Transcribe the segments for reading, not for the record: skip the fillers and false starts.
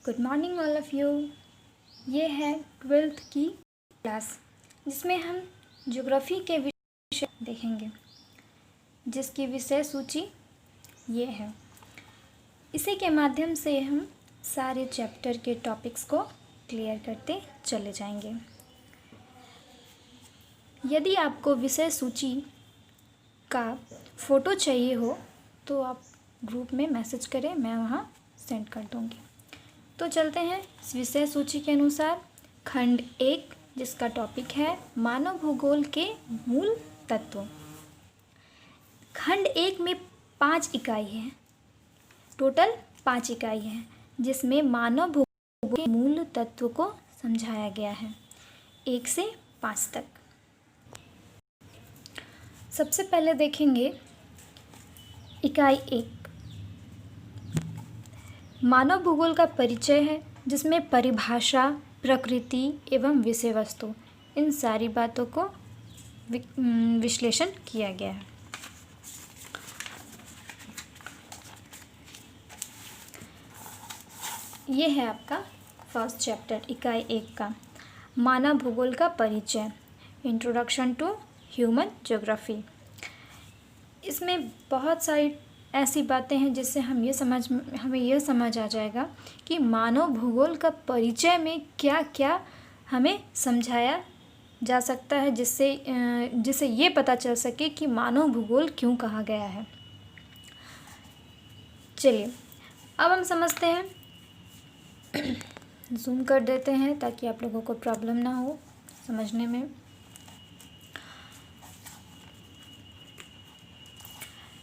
Good morning all of you. ये है 12th की क्लास जिसमें हम ज्योग्राफी के विषय देखेंगे, जिसकी विषय सूची ये है। इसी के माध्यम से हम सारे चैप्टर के टॉपिक्स को क्लियर करते चले जाएंगे। यदि आपको विषय सूची का फ़ोटो चाहिए हो तो आप ग्रुप में मैसेज करें, मैं वहाँ सेंड कर दूँगी। तो चलते हैं इस विषय सूची के अनुसार। खंड 1 जिसका टॉपिक है मानव भूगोल के मूल तत्व। खंड 1 में 5 इकाई है, टोटल 5 इकाई है, जिसमें मानव भूगोल के मूल तत्व को समझाया गया है 1 से 5 तक। सबसे पहले देखेंगे इकाई 1, मानव भूगोल का परिचय है, जिसमें परिभाषा, प्रकृति एवं विषय वस्तु, इन सारी बातों को विश्लेषण किया गया है। ये है आपका फर्स्ट चैप्टर इकाई 1 का, मानव भूगोल का परिचय, इंट्रोडक्शन टू ह्यूमन ज्योग्राफी। इसमें बहुत सारी ऐसी बातें हैं जिससे हमें ये समझ आ जाएगा कि मानव भूगोल का परिचय में क्या क्या हमें समझाया जा सकता है, जिससे ये पता चल सके कि मानव भूगोल क्यों कहा गया है। चलिए अब हम समझते हैं। जूम कर देते हैं ताकि आप लोगों को प्रॉब्लम ना हो समझने में।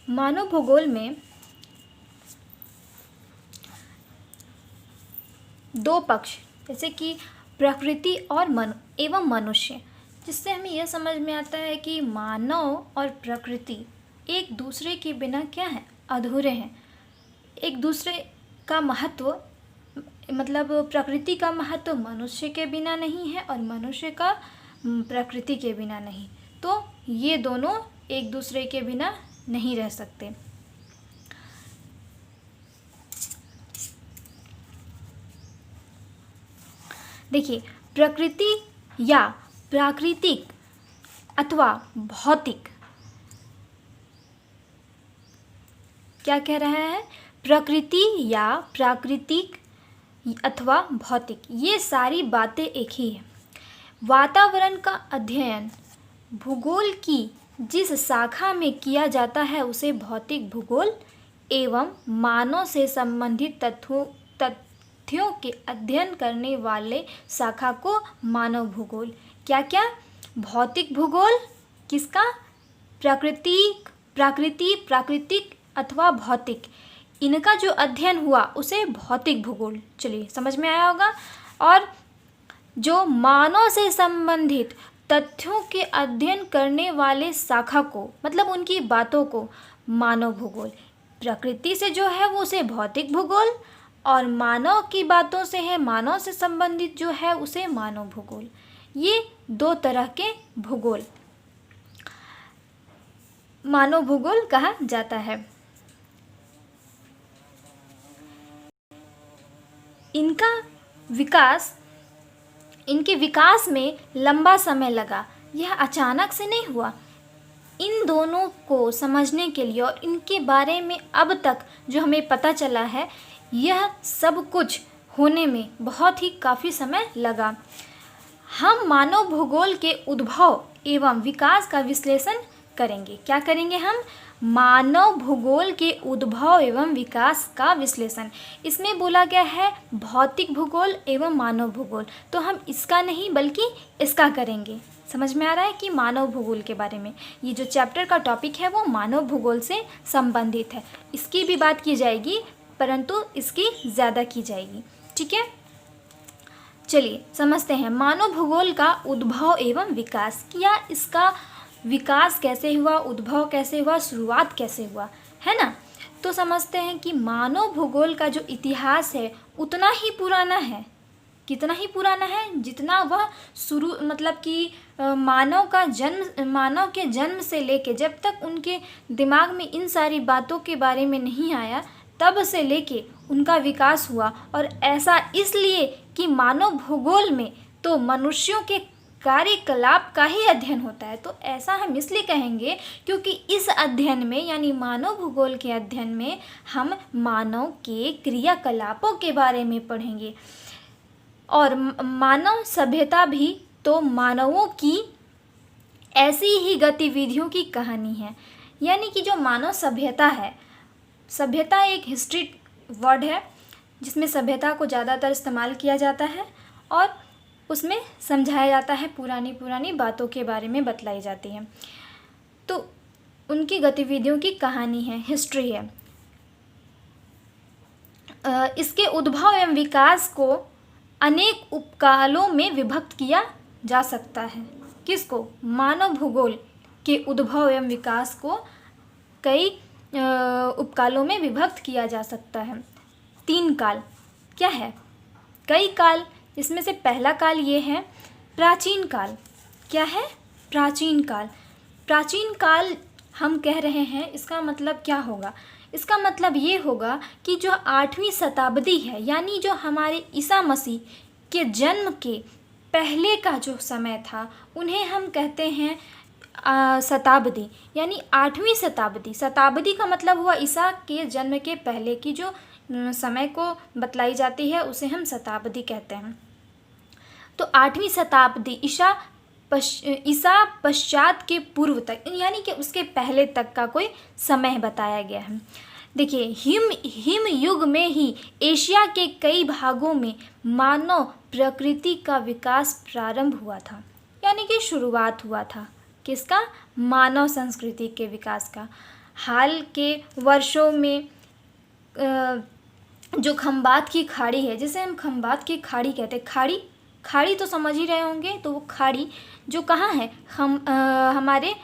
मानव भूगोल में 2 पक्ष, जैसे कि प्रकृति और एवं मनुष्य, जिससे हमें यह समझ में आता है कि मानव और प्रकृति एक दूसरे के बिना क्या है, अधूरे हैं। एक दूसरे का महत्व, मतलब प्रकृति का महत्व मनुष्य के बिना नहीं है और मनुष्य का प्रकृति के बिना नहीं। तो ये दोनों एक दूसरे के बिना नहीं रह सकते। देखिए, प्रकृति या प्राकृतिक अथवा भौतिक, क्या कह रहा है? प्रकृति या प्राकृतिक अथवा भौतिक, ये सारी बातें एक ही है। वातावरण का अध्ययन भूगोल की जिस शाखा में किया जाता है उसे भौतिक भूगोल एवं मानव से संबंधित तथ्यों के अध्ययन करने वाले शाखा को मानव भूगोल। क्या क्या? भौतिक भूगोल किसका? प्राकृतिक अथवा भौतिक, इनका जो अध्ययन हुआ उसे भौतिक भूगोल। चलिए समझ में आया होगा। और जो मानव से संबंधित तथ्यों के अध्ययन करने वाले शाखा को, मतलब उनकी बातों को, मानव भूगोल। प्रकृति से जो है वो उसे भौतिक भूगोल, और मानव की बातों से है, मानव से संबंधित जो है उसे मानव भूगोल। ये 2 तरह के भूगोल मानव भूगोल कहा जाता है। इनके विकास में लंबा समय लगा, यह अचानक से नहीं हुआ। इन दोनों को समझने के लिए और इनके बारे में अब तक जो हमें पता चला है, यह सब कुछ होने में बहुत ही काफ़ी समय लगा। हम मानव भूगोल के उद्भव एवं विकास का विश्लेषण करेंगे। क्या करेंगे हम? मानव भूगोल के उद्भव एवं विकास का विश्लेषण। इसमें बोला गया है भौतिक भूगोल एवं मानव भूगोल, तो हम इसका नहीं बल्कि इसका करेंगे। समझ में आ रहा है कि मानव भूगोल के बारे में ये जो चैप्टर का टॉपिक है वो मानव भूगोल से संबंधित है। इसकी भी बात की जाएगी, परंतु इसकी ज़्यादा की जाएगी। ठीक है, चलिए समझते हैं मानव भूगोल का उद्भव एवं विकास। या इसका विकास कैसे हुआ, उद्भव कैसे हुआ, शुरुआत कैसे हुआ, है ना। तो समझते हैं कि मानव भूगोल का जो इतिहास है उतना ही पुराना है। कितना ही पुराना है? जितना वह मतलब कि मानव के जन्म से लेके जब तक उनके दिमाग में इन सारी बातों के बारे में नहीं आया, तब से लेके उनका विकास हुआ। और ऐसा इसलिए कि मानव भूगोल में तो मनुष्यों के कार्यकलाप का ही अध्ययन होता है। तो ऐसा हम इसलिए कहेंगे क्योंकि इस अध्ययन में यानी मानव भूगोल के अध्ययन में हम मानव के क्रियाकलापों के बारे में पढ़ेंगे। और मानव सभ्यता भी तो मानवों की ऐसी ही गतिविधियों की कहानी है। यानी कि जो मानव सभ्यता है, सभ्यता एक हिस्ट्री वर्ड है जिसमें सभ्यता को ज़्यादातर इस्तेमाल किया जाता है और उसमें समझाया जाता है, पुरानी पुरानी बातों के बारे में बतलाई जाती है। तो उनकी गतिविधियों की कहानी है, हिस्ट्री है। इसके उद्भव एवं विकास को अनेक उपकालों में विभक्त किया जा सकता है। किसको? मानव भूगोल के उद्भव एवं विकास को कई उपकालों में विभक्त किया जा सकता है। 3 काल क्या है? कई काल। इसमें से पहला काल ये है प्राचीन काल। क्या है? प्राचीन काल। प्राचीन काल हम कह रहे हैं, इसका मतलब क्या होगा? इसका मतलब ये होगा कि जो 8वीं शताब्दी है, यानी जो हमारे ईसा मसीह के जन्म के पहले का जो समय था, उन्हें हम कहते हैं शताब्दी, यानी 8वीं शताब्दी। शताब्दी का मतलब हुआ ईसा के जन्म के पहले की जो समय को बतलाई जाती है, उसे हम शताब्दी कहते हैं। तो 8वीं शताब्दी ईसा पश्चात के पूर्व तक, यानी कि उसके पहले तक का कोई समय बताया गया है। देखिए, हिम युग में ही एशिया के कई भागों में मानव प्रकृति का विकास प्रारंभ हुआ था, यानी कि शुरुआत हुआ था। किसका? मानव संस्कृति के विकास का। हाल के वर्षों में जो खंबात की खाड़ी है, जिसे हम खंबात की खाड़ी कहते हैं, खाड़ी तो समझ ही रहे होंगे। तो वो खाड़ी जो कहाँ है, हमारे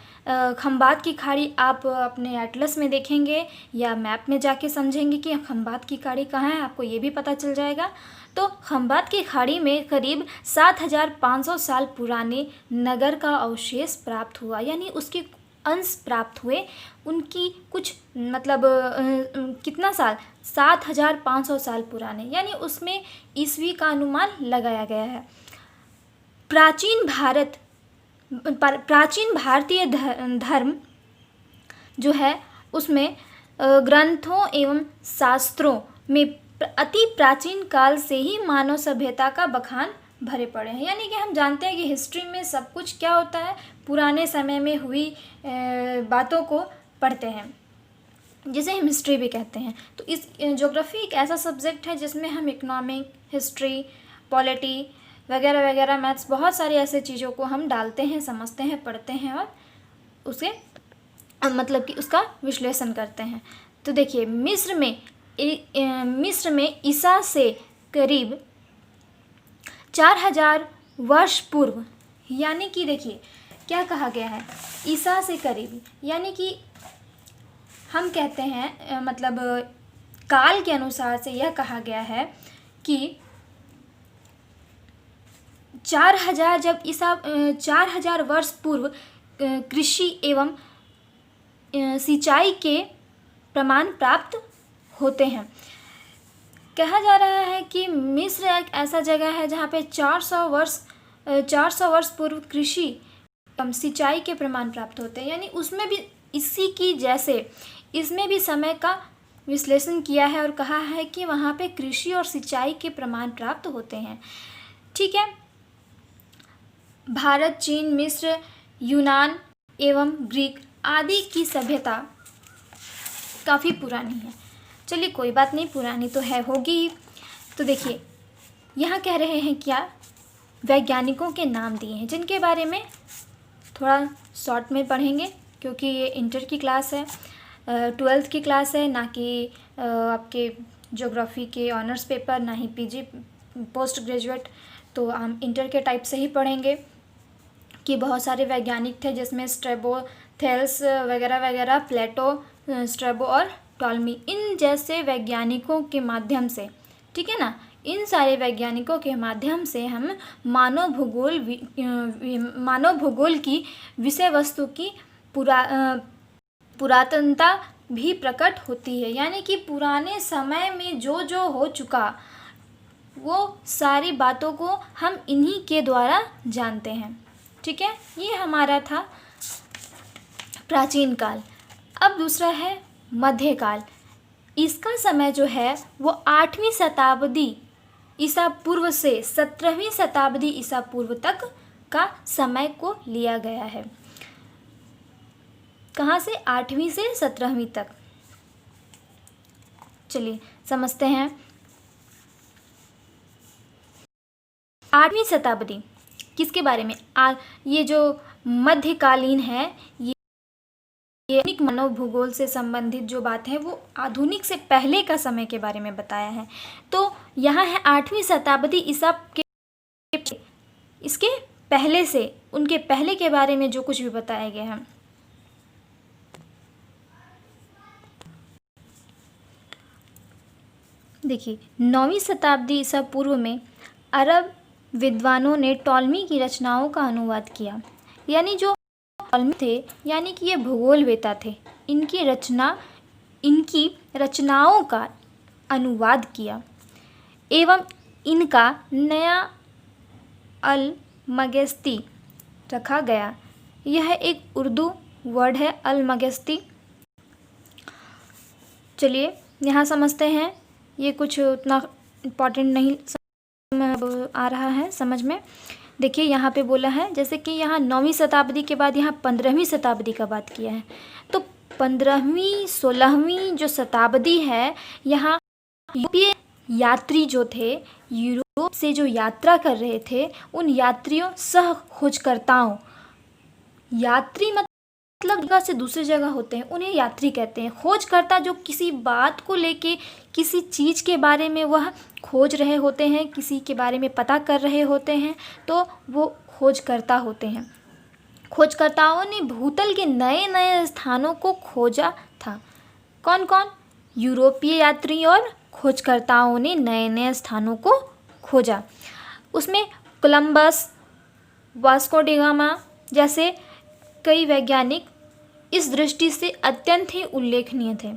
खंबात की खाड़ी आप अपने एटलस में देखेंगे या मैप में जाके समझेंगे कि खंबात की खाड़ी कहाँ है, आपको ये भी पता चल जाएगा। तो खंबात की खाड़ी में करीब 7500 साल पुराने नगर का अवशेष प्राप्त हुआ, यानी उसके अंश प्राप्त हुए। उनकी कुछ मतलब कितना साल? 7500 साल पुराने, यानी उसमें ईस्वी का अनुमान लगाया गया है। प्राचीन भारतीय धर्म जो है उसमें ग्रंथों एवं शास्त्रों में अति प्राचीन काल से ही मानव सभ्यता का बखान भरे पड़े हैं। यानी कि हम जानते हैं कि हिस्ट्री में सब कुछ क्या होता है, पुराने समय में हुई बातों को पढ़ते हैं, जिसे हम हिस्ट्री भी कहते हैं। तो इस ज्योग्राफी एक ऐसा सब्जेक्ट है जिसमें हम इकोनॉमिक, हिस्ट्री, पॉलिटी वगैरह वगैरह, मैथ्स, बहुत सारी ऐसे चीज़ों को हम डालते हैं, समझते हैं, पढ़ते हैं और उसे मतलब कि उसका विश्लेषण करते हैं। तो देखिए, मिस्र में ईसा से करीब 4000 वर्ष पूर्व, यानी कि देखिए क्या कहा गया है, ईसा से करीब, यानी कि हम कहते हैं मतलब काल के अनुसार से यह कहा गया है कि 4000 वर्ष पूर्व कृषि एवं सिंचाई के प्रमाण प्राप्त होते हैं। कहा जा रहा है कि मिस्र एक ऐसा जगह है जहाँ पे 400 वर्ष पूर्व कृषि एवं सिंचाई के प्रमाण प्राप्त होते हैं, यानी उसमें भी इसी की जैसे इसमें भी समय का विश्लेषण किया है और कहा है कि वहाँ पे कृषि और सिंचाई के प्रमाण प्राप्त होते हैं। ठीक है। भारत, चीन, मिस्र, यूनान एवं ग्रीक आदि की सभ्यता काफ़ी पुरानी है। चलिए कोई बात नहीं, पुरानी तो है, होगी। तो देखिए यहाँ कह रहे हैं क्या, वैज्ञानिकों के नाम दिए हैं जिनके बारे में थोड़ा शॉर्ट में पढ़ेंगे, क्योंकि ये इंटर की क्लास है, 12th की क्लास है, ना कि आपके ज्योग्राफी के ऑनर्स पेपर, ना ही पीजी पोस्ट ग्रेजुएट। तो हम इंटर के टाइप से ही पढ़ेंगे कि बहुत सारे वैज्ञानिक थे, जिसमें स्ट्रैबो, थेल्स वगैरह वगैरह, प्लेटो, स्ट्रैबो और टॉलमी, इन जैसे वैज्ञानिकों के माध्यम से, ठीक है ना, इन सारे वैज्ञानिकों के माध्यम से हम मानव भूगोल की विषय वस्तु की पुरातनता भी प्रकट होती है। यानी कि पुराने समय में जो जो हो चुका वो सारी बातों को हम इन्हीं के द्वारा जानते हैं। ठीक है, ये हमारा था प्राचीन काल। अब दूसरा है मध्यकाल। इसका समय जो है वो 8वीं शताब्दी ईसा पूर्व से 17वीं शताब्दी ईसा पूर्व तक का समय को लिया गया है। कहाँ से? 8वीं से 17वीं तक। चलिए समझते हैं। 8वीं शताब्दी किसके बारे में? ये जो मध्यकालीन है ये आधुनिक मानव भूगोल से संबंधित जो बात है वो आधुनिक से पहले का समय के बारे में बताया है। तो यहाँ है 8वीं शताब्दी ईसा के इसके पहले से, उनके पहले के बारे में जो कुछ भी बताया गया है। देखिए 9वीं शताब्दी ईसा पूर्व में अरब विद्वानों ने टॉलमी की रचनाओं का अनुवाद किया। यानी जो टॉलमी थे यानी कि ये भूगोलवेता थे, इनकी रचनाओं का अनुवाद किया एवं इनका नया अल मगस्ती रखा गया। यह एक उर्दू वर्ड है अल मगस्ती। चलिए यहाँ समझते हैं, ये कुछ उतना इम्पॉर्टेंट नहीं आ रहा है समझ में। देखिए यहाँ पे बोला है जैसे कि यहाँ 9वीं शताब्दी के बाद यहाँ 15वीं शताब्दी का बात किया है। तो 15वीं 16वीं जो शताब्दी है, यहाँ यूरोपीय यात्री जो थे, यूरोप से जो यात्रा कर रहे थे, उन यात्रियों सह खोजकर्ताओं, यात्री मतलब जगह से दूसरी जगह होते हैं, उन्हें यात्री कहते हैं। खोजकर्ता जो किसी बात को लेके, किसी चीज़ के बारे में वह खोज रहे होते हैं, किसी के बारे में पता कर रहे होते हैं, तो वो खोजकर्ता होते हैं। खोजकर्ताओं ने भूतल के नए नए स्थानों को खोजा था। कौन कौन? यूरोपीय यात्री और खोजकर्ताओं ने नए नए स्थानों को खोजा। उसमें कोलंबस, वास्को डी गामा जैसे कई वैज्ञानिक इस दृष्टि से अत्यंत ही उल्लेखनीय थे।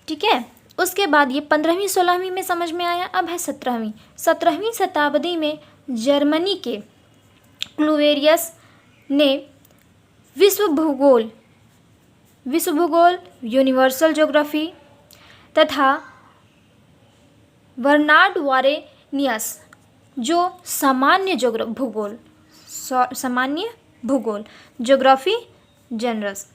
ठीक है, उसके बाद ये 15वीं 16वीं में समझ में आया। अब है 17वीं शताब्दी में जर्मनी के क्लूवेरियस ने विश्व भूगोल, यूनिवर्सल ज्योग्राफी तथा बर्नार्ड वारेनियस जो सामान्य भूगोल ज्योग्राफी जनरस,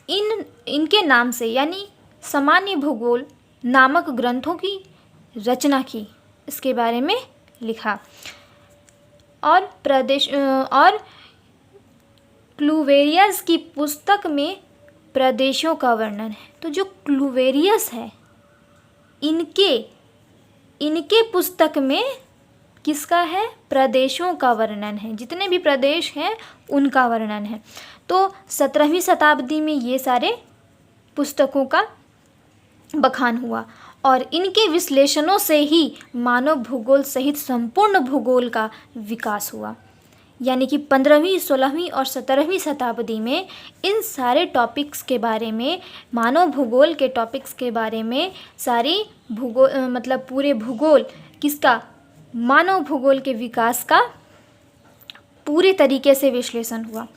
इनके नाम से यानी सामान्य भूगोल नामक ग्रंथों की रचना की, इसके बारे में लिखा। और क्लूवेरियस की पुस्तक में प्रदेशों का वर्णन है। तो जो क्लूवेरियस है इनके पुस्तक में किसका है? प्रदेशों का वर्णन है। जितने भी प्रदेश हैं उनका वर्णन है। तो 17वीं शताब्दी में ये सारे पुस्तकों का बखान हुआ और इनके विश्लेषणों से ही मानव भूगोल सहित संपूर्ण भूगोल का विकास हुआ। यानी कि 15वीं 16वीं और 17वीं शताब्दी में इन सारे टॉपिक्स के बारे में, मानव भूगोल के टॉपिक्स के बारे में सारी मतलब पूरे भूगोल किसका? मानव भूगोल के विकास का पूरे तरीके से विश्लेषण हुआ।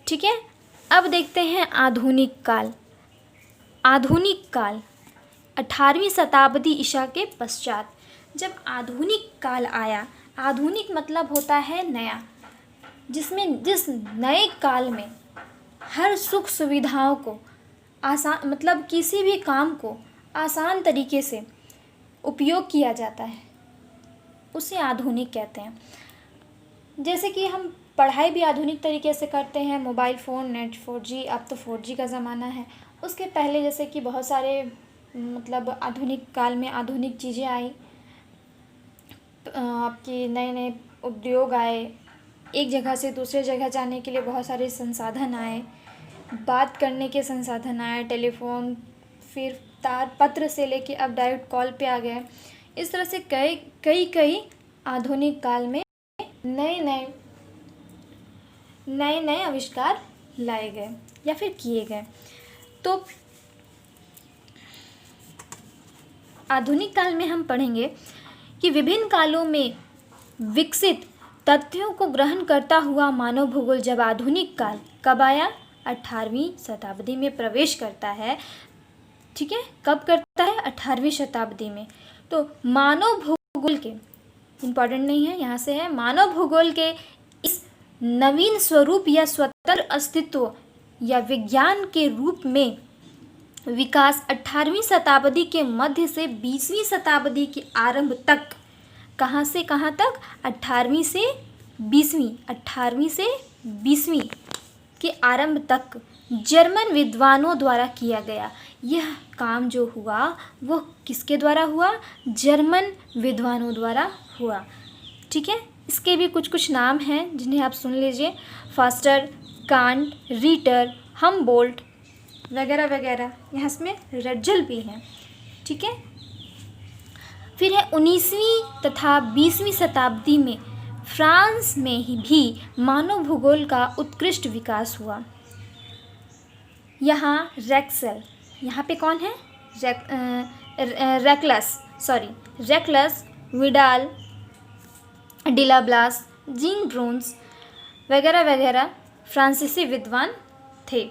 ठीक है, अब देखते हैं आधुनिक काल। 18वीं शताब्दी ईसा के पश्चात जब आधुनिक काल आया, आधुनिक मतलब होता है नया, जिस नए काल में हर सुख सुविधाओं को आसान, मतलब किसी भी काम को आसान तरीके से उपयोग किया जाता है, उसे आधुनिक कहते हैं। जैसे कि हम पढ़ाई भी आधुनिक तरीके से करते हैं, मोबाइल फ़ोन, नेट 4G, अब तो 4G का ज़माना है। उसके पहले जैसे कि बहुत सारे मतलब आधुनिक काल में आधुनिक चीज़ें आई, आपके नए नए उद्योग आए, एक जगह से दूसरे जगह जाने के लिए बहुत सारे संसाधन आए, बात करने के संसाधन आए, टेलीफोन, फिर तार पत्र से लेके अब डायरेक्ट कॉल पे आ गए। इस तरह से कई आधुनिक काल में नए नए आविष्कार लाए गए या फिर किए गए। तो आधुनिक काल में हम पढ़ेंगे कि विभिन्न कालों में विकसित तथ्यों को ग्रहण करता हुआ मानव भूगोल जब आधुनिक काल कब आया, 18वीं शताब्दी में प्रवेश करता है। ठीक है, कब करता है, 18वीं शताब्दी में। तो मानव भूगोल के, इम्पॉर्टेंट नहीं है, यहाँ से है, मानव भूगोल के इस नवीन स्वरूप या स्वतंत्र अस्तित्व या विज्ञान के रूप में विकास 18वीं शताब्दी के मध्य से 20वीं शताब्दी के आरंभ तक, कहाँ से कहाँ तक, 18वीं से 20वीं के आरंभ तक जर्मन विद्वानों द्वारा किया गया। यह काम जो हुआ वो किसके द्वारा हुआ, जर्मन विद्वानों द्वारा हुआ। ठीक है, इसके भी कुछ कुछ नाम हैं जिन्हें आप सुन लीजिए, फास्टर, कांट, रीटर, हमबोल्ट वगैरह वगैरह, यहाँ इसमें रज्जल भी हैं। ठीक है, फिर है 19वीं तथा 20वीं शताब्दी में फ्रांस में ही भी मानव भूगोल का उत्कृष्ट विकास हुआ। यहाँ रेक्सल, यहाँ पे कौन है, रेक्लस, विडाल, डिलाब्लास, जीन ब्रोन्स वगैरह वगैरह फ्रांसीसी विद्वान थे,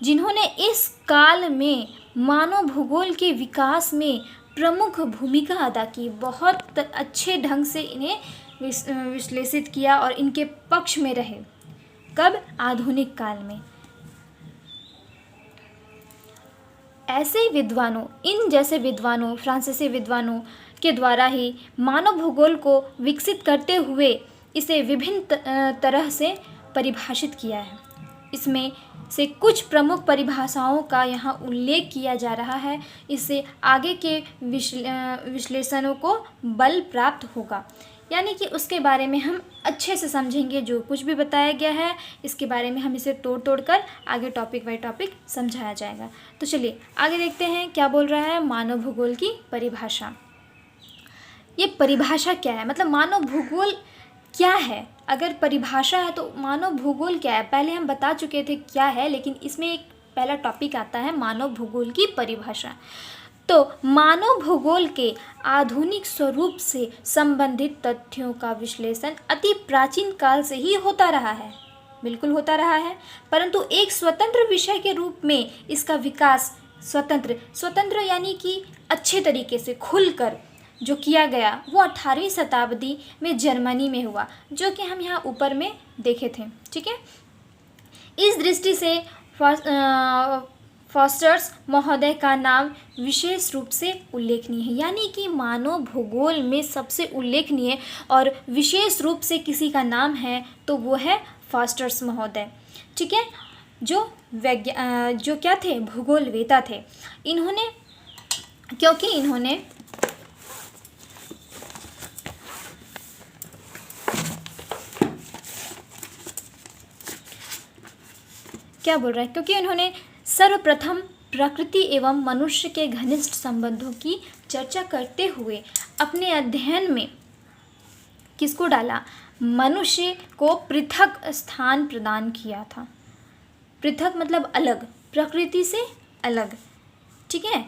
जिन्होंने इस काल में मानव भूगोल के विकास में प्रमुख भूमिका अदा की। बहुत अच्छे ढंग से इन्हें विश्लेषित किया और इनके पक्ष में रहे। कब, आधुनिक काल में। ऐसे विद्वानों, इन जैसे विद्वानों, फ्रांसीसी विद्वानों के द्वारा ही मानव भूगोल को विकसित करते हुए इसे विभिन्न तरह से परिभाषित किया है। इसमें से कुछ प्रमुख परिभाषाओं का यहाँ उल्लेख किया जा रहा है। इससे आगे के विश्लेषणों को बल प्राप्त होगा, यानी कि उसके बारे में हम अच्छे से समझेंगे। जो कुछ भी बताया गया है इसके बारे में हम इसे तोड़ तोड़ कर आगे टॉपिक बाय टॉपिक समझाया जाएगा। तो चलिए आगे देखते हैं क्या बोल रहा है मानव भूगोल की परिभाषा। ये परिभाषा क्या है, मतलब मानव भूगोल क्या है। अगर परिभाषा है तो मानव भूगोल क्या है, पहले हम बता चुके थे क्या है, लेकिन इसमें एक पहला टॉपिक आता है मानव भूगोल की परिभाषा। तो मानव भूगोल के आधुनिक स्वरूप से संबंधित तथ्यों का विश्लेषण अति प्राचीन काल से ही होता रहा है, बिल्कुल होता रहा है, परंतु एक स्वतंत्र विषय के रूप में इसका विकास स्वतंत्र यानी कि अच्छे तरीके से खुलकर जो किया गया वो 18वीं शताब्दी में जर्मनी में हुआ, जो कि हम यहाँ ऊपर में देखे थे। ठीक है, इस दृष्टि से फॉस्टर्स महोदय का नाम विशेष रूप से उल्लेखनीय है, यानी कि मानव भूगोल में सबसे उल्लेखनीय और विशेष रूप से किसी का नाम है तो वो है फॉस्टर्स महोदय। ठीक है, जो क्या थे, भूगोलवेता थे। इन्होंने, क्योंकि इन्होंने क्या बोल रहा है, क्योंकि उन्होंने सर्वप्रथम प्रकृति एवं मनुष्य के घनिष्ठ संबंधों की चर्चा करते हुए अपने अध्ययन में किसको डाला, मनुष्य को पृथक स्थान प्रदान किया था। पृथक मतलब अलग, प्रकृति से अलग। ठीक है,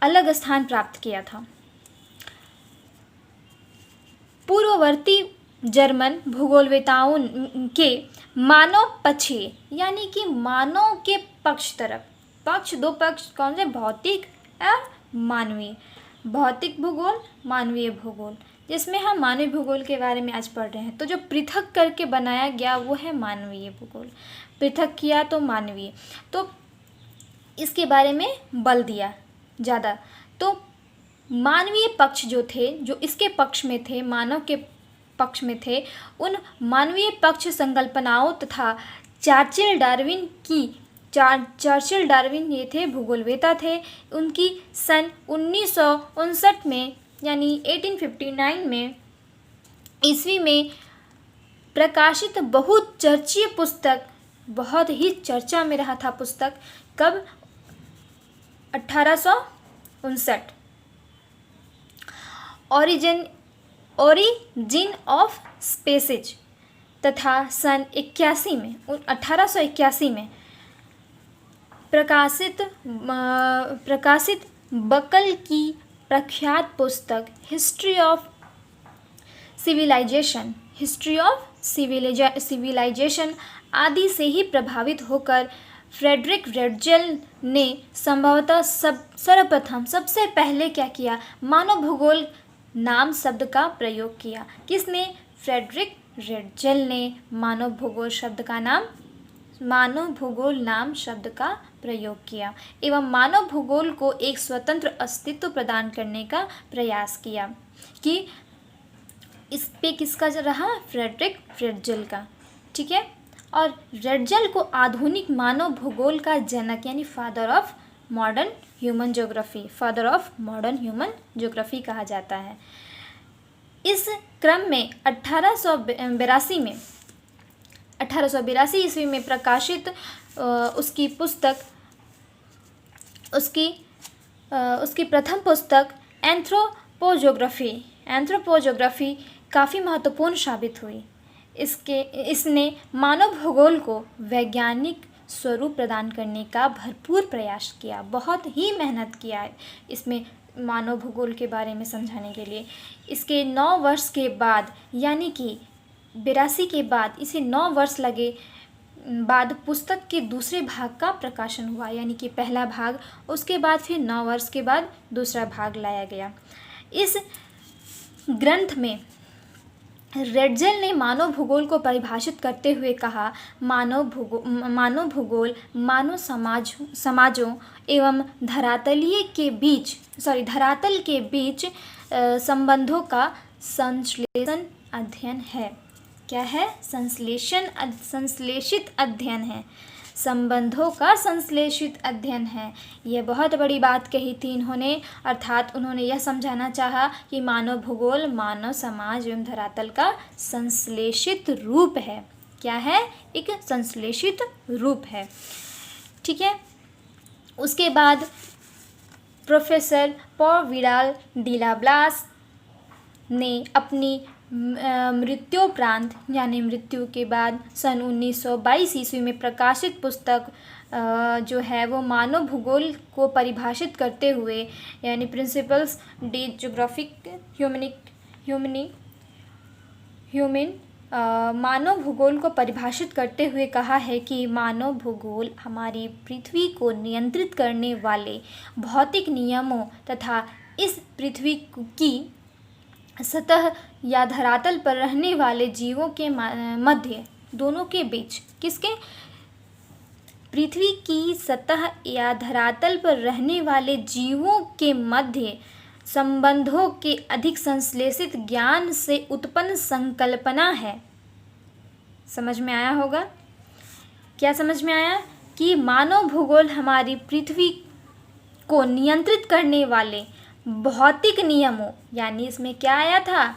अलग स्थान प्राप्त किया था। पूर्ववर्ती जर्मन भूगोलवेताओं के मानव पक्षीय, यानी कि मानव के पक्ष तरफ, पक्ष दो पक्ष कौन से, भौतिक और मानवीय, भौतिक भूगोल, मानवीय भूगोल, जिसमें हम मानवीय भूगोल के बारे में आज पढ़ रहे हैं। तो जो पृथक करके बनाया गया वो है मानवीय भूगोल, पृथक किया तो मानवीय, तो इसके बारे में बल दिया ज़्यादा। तो मानवीय पक्ष जो थे, जो इसके पक्ष में थे, मानव के पक्ष में थे, उन मानवीय पक्ष संकल्पनाओं तथा चार्चिल डार्विन ये थे, भूगोलवेता थे। उनकी सन 1959 में यानी 1859 में ईस्वी में प्रकाशित बहुत चर्चीय पुस्तक, बहुत ही चर्चा में रहा था पुस्तक, कब, 1859, ओरिजिन ऑफ स्पेसिज, तथा सन 1881 में प्रकाशित बकल की प्रख्यात पुस्तक हिस्ट्री ऑफ सिविलाइजेशन आदि से ही प्रभावित होकर फ्रेडरिक रेडजेल ने संभवतः सर्वप्रथम सबसे पहले क्या किया, मानव भूगोल नाम शब्द का प्रयोग किया। किसने? फ्रेडरिक रेडजेल ने मानव भूगोल नाम शब्द का प्रयोग किया एवं मानव भूगोल को एक स्वतंत्र अस्तित्व प्रदान करने का प्रयास किया। कि इस पे किसका रहा? फ्रेडरिक रेडजेल का। ठीक है। और रेडजेल को आधुनिक मानव भूगोल का जनक यानी father of modern human geography कहा जाता है। इस क्रम में 1882 ईस्वी में प्रकाशित उसकी प्रथम पुस्तक एंथ्रोपोजोग्राफी काफ़ी महत्वपूर्ण साबित हुई। इसने मानव भूगोल को वैज्ञानिक स्वरूप प्रदान करने का भरपूर प्रयास किया, बहुत ही मेहनत किया है इसमें मानव भूगोल के बारे में समझाने के लिए। इसके 9 वर्ष के बाद यानी कि 82 के बाद इसे 9 वर्ष लगे बाद पुस्तक के दूसरे भाग का प्रकाशन हुआ, यानी कि पहला भाग, उसके बाद फिर 9 वर्ष के बाद दूसरा भाग लाया गया। इस ग्रंथ में रेडजेल ने मानव भूगोल को परिभाषित करते हुए कहा, मानव भूगोल मानव समाजों एवं धरातल के बीच संबंधों का संश्लेषण अध्ययन है। क्या है? संश्लेषित अध्ययन है, संबंधों का संश्लेषित अध्ययन है। यह बहुत बड़ी बात कही थी इन्होंने, अर्थात उन्होंने यह समझाना चाहा कि मानव भूगोल मानव समाज एवं धरातल का संश्लेषित रूप है। क्या है? एक संश्लेषित रूप है। ठीक है। उसके बाद प्रोफेसर पॉल विडाल डिला ब्लास ने अपनी मृत्योपरांत यानी मृत्यु के बाद सन 1922 ईस्वी में प्रकाशित पुस्तक जो है वो मानव भूगोल को परिभाषित करते हुए यानी प्रिंसिपल्स डी ज्योग्राफिक ह्यूमन मानव भूगोल को परिभाषित करते हुए कहा है कि मानव भूगोल हमारी पृथ्वी को नियंत्रित करने वाले भौतिक नियमों तथा इस पृथ्वी की सतह या धरातल पर रहने वाले जीवों के मध्य दोनों के बीच किसके? पृथ्वी की सतह या धरातल पर रहने वाले जीवों के मध्य संबंधों के अधिक संश्लेषित ज्ञान से उत्पन्न संकल्पना है। समझ में आया होगा? क्या समझ में आया? कि मानव भूगोल हमारी पृथ्वी को नियंत्रित करने वाले भौतिक नियमों यानी इसमें क्या आया था?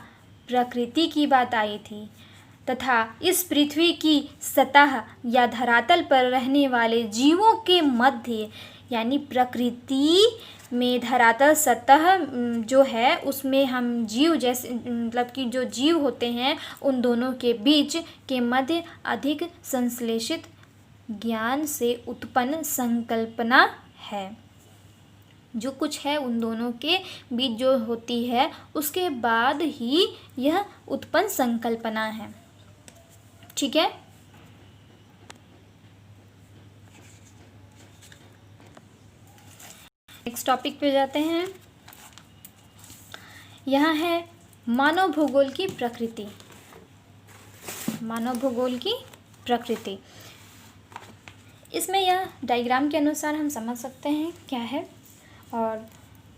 प्रकृति की बात आई थी, तथा इस पृथ्वी की सतह या धरातल पर रहने वाले जीवों के मध्य यानी प्रकृति में धरातल सतह जो है उसमें हम जीव जैसे मतलब कि जो जीव होते हैं उन दोनों के बीच के मध्य अधिक संश्लेषित ज्ञान से उत्पन्न संकल्पना है। जो कुछ है उन दोनों के बीच जो होती है उसके बाद ही यह उत्पन्न संकल्पना है। ठीक है। नेक्स्ट टॉपिक पे जाते हैं। यहाँ है मानव भूगोल की प्रकृति। मानव भूगोल की प्रकृति, इसमें यह डायग्राम के अनुसार हम समझ सकते हैं क्या है और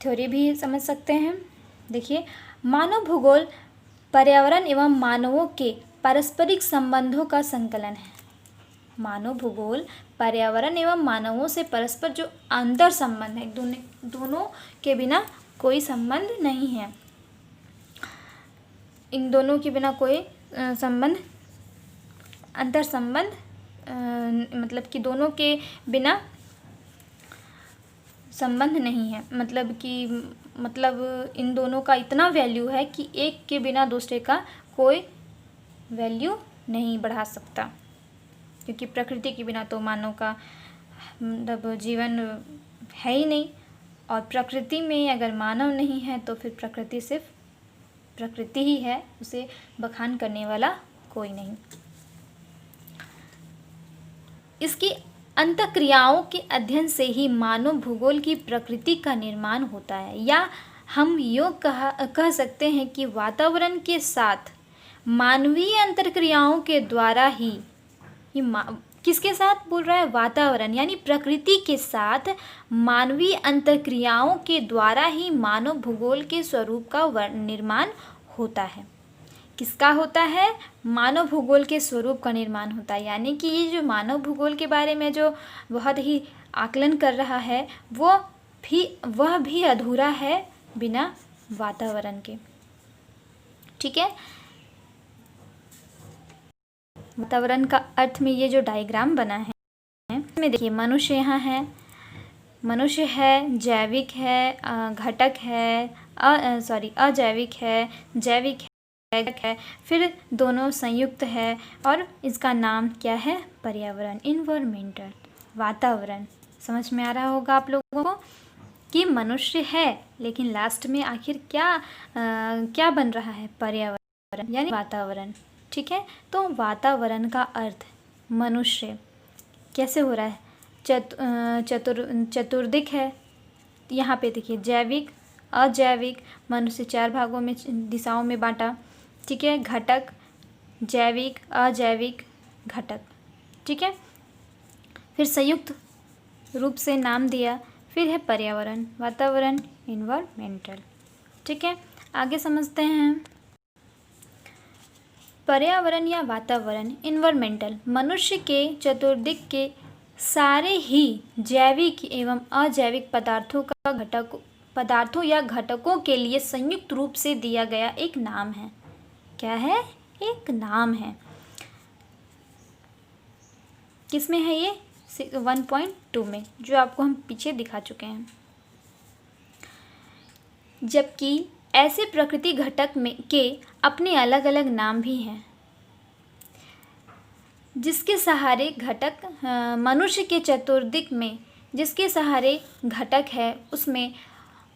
थ्योरी भी समझ सकते हैं। देखिए, मानव भूगोल पर्यावरण एवं मानवों के पारस्परिक संबंधों का संकलन है। मानव भूगोल पर्यावरण एवं मानवों से परस्पर जो अंतर संबंध है, दोनों के बिना कोई संबंध नहीं है। इन दोनों के बिना कोई संबंध अंतर संबंध मतलब कि दोनों के बिना संबंध नहीं है। मतलब इन दोनों का इतना वैल्यू है कि एक के बिना दूसरे का कोई वैल्यू नहीं बढ़ा सकता, क्योंकि प्रकृति के बिना तो मानव का मतलब जीवन है ही नहीं, और प्रकृति में अगर मानव नहीं है तो फिर प्रकृति सिर्फ प्रकृति ही है, उसे बखान करने वाला कोई नहीं। इसकी अंतःक्रियाओं के अध्ययन से ही मानव भूगोल की प्रकृति का निर्माण होता है, या हम योग कह सकते हैं कि वातावरण के साथ मानवीय अंतःक्रियाओं के द्वारा ही किसके साथ बोल रहा है, वातावरण यानी प्रकृति के साथ मानवीय अंतःक्रियाओं के द्वारा ही मानव भूगोल के स्वरूप का निर्माण होता है। किसका होता है, मानव भूगोल के स्वरूप का निर्माण होता है। यानी कि ये जो मानव भूगोल के बारे में जो बहुत ही आकलन कर रहा है वह भी अधूरा है बिना वातावरण के। ठीक है, वातावरण का अर्थ में ये जो डायग्राम बना है इसमें देखिए मनुष्य यहाँ है, मनुष्य है, जैविक है, घटक है, अजैविक है, जैविक है, फिर दोनों संयुक्त है, और इसका नाम क्या है, पर्यावरण, इन्वायरमेंटल, वातावरण। समझ में आ रहा होगा आप लोगों को कि मनुष्य है, लेकिन लास्ट में आखिर क्या बन रहा है, पर्यावरण यानी वातावरण। ठीक है, तो वातावरण का अर्थ मनुष्य कैसे हो रहा है, चतुर्दिक है। यहाँ पे देखिए जैविक, अजैविक, मनुष्य 4 भागों में, दिशाओं में बांटा। ठीक है, घटक, जैविक, अजैविक, घटक। ठीक है, फिर संयुक्त रूप से नाम दिया, फिर है पर्यावरण, वातावरण, इन्वायरमेंटल। ठीक है, आगे समझते हैं। पर्यावरण या वातावरण, इन्वायरमेंटल, मनुष्य के चतुर्दिक के सारे ही जैविक एवं अजैविक पदार्थों या घटकों के लिए संयुक्त रूप से दिया गया एक नाम है। क्या है, एक नाम है। किसमें है ये, 1.2 में, जो आपको हम पीछे दिखा चुके हैं। जबकि ऐसे प्रकृति घटक के अपने अलग अलग नाम भी हैं, जिसके सहारे घटक मनुष्य के चतुर्दिक में जिसके सहारे घटक है, उसमें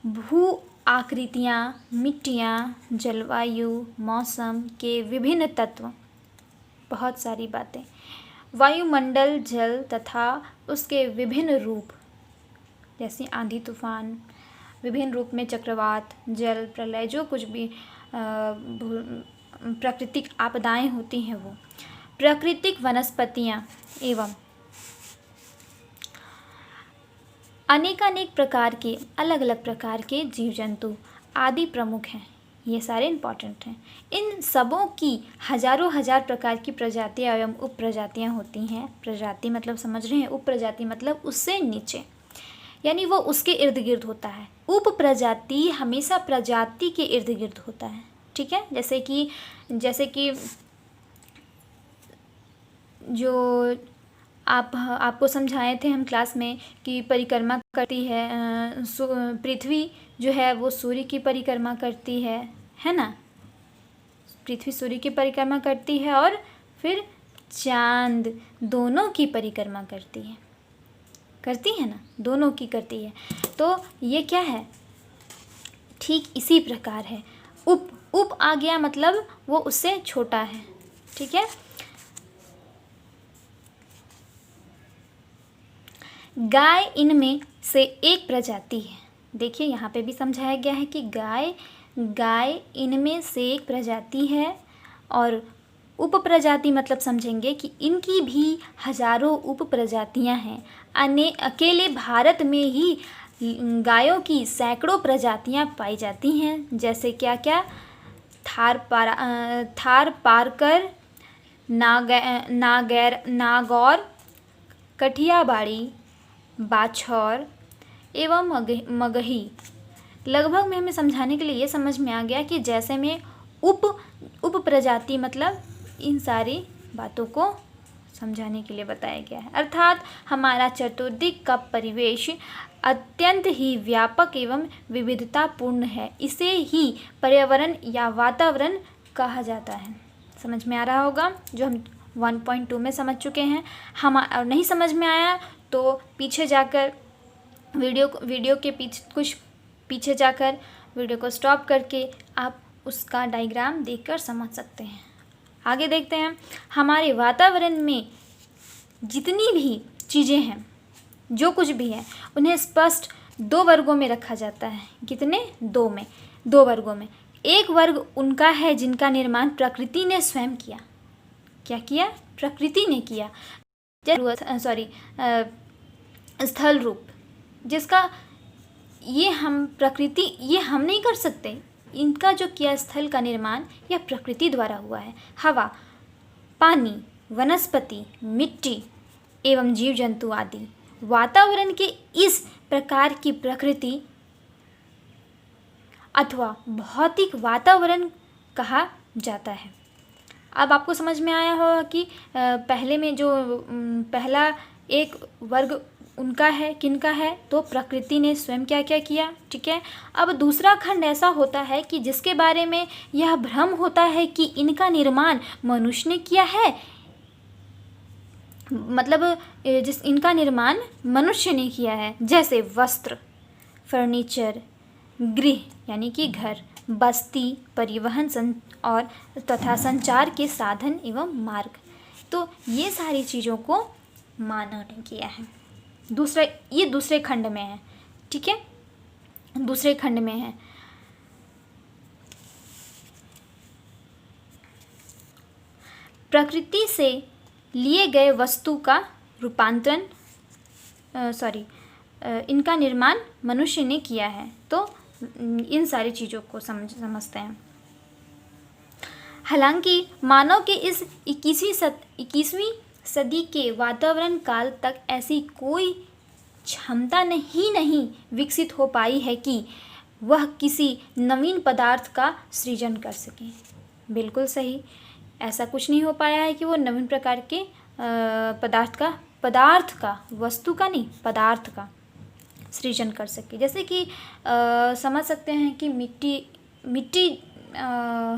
भू आकृतियाँ, मिट्टियाँ, जलवायु, मौसम के विभिन्न तत्व, बहुत सारी बातें, वायुमंडल, जल तथा उसके विभिन्न रूप, जैसे आंधी तूफान, विभिन्न रूप में चक्रवात, जल, प्रलय, जो कुछ भी प्राकृतिक आपदाएं होती हैं, वो प्राकृतिक वनस्पतियाँ एवं अनेकानेक प्रकार के अलग अलग प्रकार के जीव जंतु आदि प्रमुख हैं। ये सारे इम्पॉर्टेंट हैं। इन सबों की हजारों हजार प्रकार की प्रजातियाँ एवं उप प्रजातियाँ होती हैं। प्रजाति मतलब समझ रहे हैं, उप प्रजाति मतलब उससे नीचे, यानी वो उसके इर्द गिर्द होता है। उप प्रजाति हमेशा प्रजाति के इर्द गिर्द होता है। ठीक है, जैसे कि जो आपको समझाए थे हम क्लास में कि परिक्रमा करती है, पृथ्वी जो है वो सूर्य की परिक्रमा करती है ना, पृथ्वी सूर्य की परिक्रमा करती है, और फिर चांद दोनों की परिक्रमा करती है ना, दोनों की करती है। तो ये क्या है, ठीक इसी प्रकार है। उप आ गया मतलब वो उससे छोटा है। ठीक है, गाय इनमें से एक प्रजाति है। देखिए यहाँ पे भी समझाया गया है कि गाय इनमें से एक प्रजाति है, और उप प्रजाति मतलब समझेंगे कि इनकी भी हजारों उप प्रजातियाँ हैं। अकेले भारत में ही गायों की सैकड़ों प्रजातियाँ पाई जाती हैं, जैसे क्या क्या, थारपारकर, नागौर, कठियावाड़ी, बाछौर एवं मगही। लगभग में हमें समझाने के लिए ये समझ में आ गया कि जैसे में उप प्रजाति मतलब इन सारी बातों को समझाने के लिए बताया गया है। अर्थात हमारा चतुर्दिक का परिवेश अत्यंत ही व्यापक एवं विविधतापूर्ण है। इसे ही पर्यावरण या वातावरण कहा जाता है। समझ में आ रहा होगा, जो हम 1.2 में समझ चुके हैं। हम नहीं समझ में आया तो पीछे जाकर वीडियो के कुछ पीछे जाकर वीडियो को स्टॉप करके आप उसका डायग्राम देखकर समझ सकते हैं। आगे देखते हैं। हमारे वातावरण में जितनी भी चीज़ें हैं, जो कुछ भी है, उन्हें स्पष्ट 2 वर्गों में रखा जाता है। कितने? 2 वर्गों में। एक वर्ग उनका है जिनका निर्माण प्रकृति ने स्वयं किया। क्या किया? प्रकृति ने किया। स्थल रूप, जिसका ये हम नहीं कर सकते। इनका जो किया स्थल का निर्माण यह प्रकृति द्वारा हुआ है। हवा, पानी, वनस्पति, मिट्टी एवं जीव जंतु आदि वातावरण के इस प्रकार की प्रकृति अथवा भौतिक वातावरण कहा जाता है। अब आपको समझ में आया होगा कि पहले में जो पहला एक वर्ग उनका है, किनका है? तो प्रकृति ने स्वयं क्या क्या किया। ठीक है। अब दूसरा खंड ऐसा होता है कि जिसके बारे में यह भ्रम होता है कि इनका निर्माण मनुष्य ने किया है, मतलब इनका निर्माण मनुष्य ने किया है। जैसे वस्त्र, फर्नीचर, गृह यानी कि घर, बस्ती, परिवहन और तथा संचार के साधन एवं मार्ग। तो ये सारी चीज़ों को मानव ने किया है। ये दूसरे खंड में है। ठीक है, दूसरे खंड में है। प्रकृति से लिए गए वस्तु का रूपांतरण इनका निर्माण मनुष्य ने किया है। तो इन सारी चीज़ों को समझते हैं। हालांकि मानव के इस 21वीं सदी के वातावरण काल तक ऐसी कोई क्षमता नहीं विकसित हो पाई है कि वह किसी नवीन पदार्थ का सृजन कर सके। बिल्कुल सही, ऐसा कुछ नहीं हो पाया है कि वो नवीन प्रकार के पदार्थ का, वस्तु का नहीं, पदार्थ का सृजन कर सके। जैसे कि समझ सकते हैं कि मिट्टी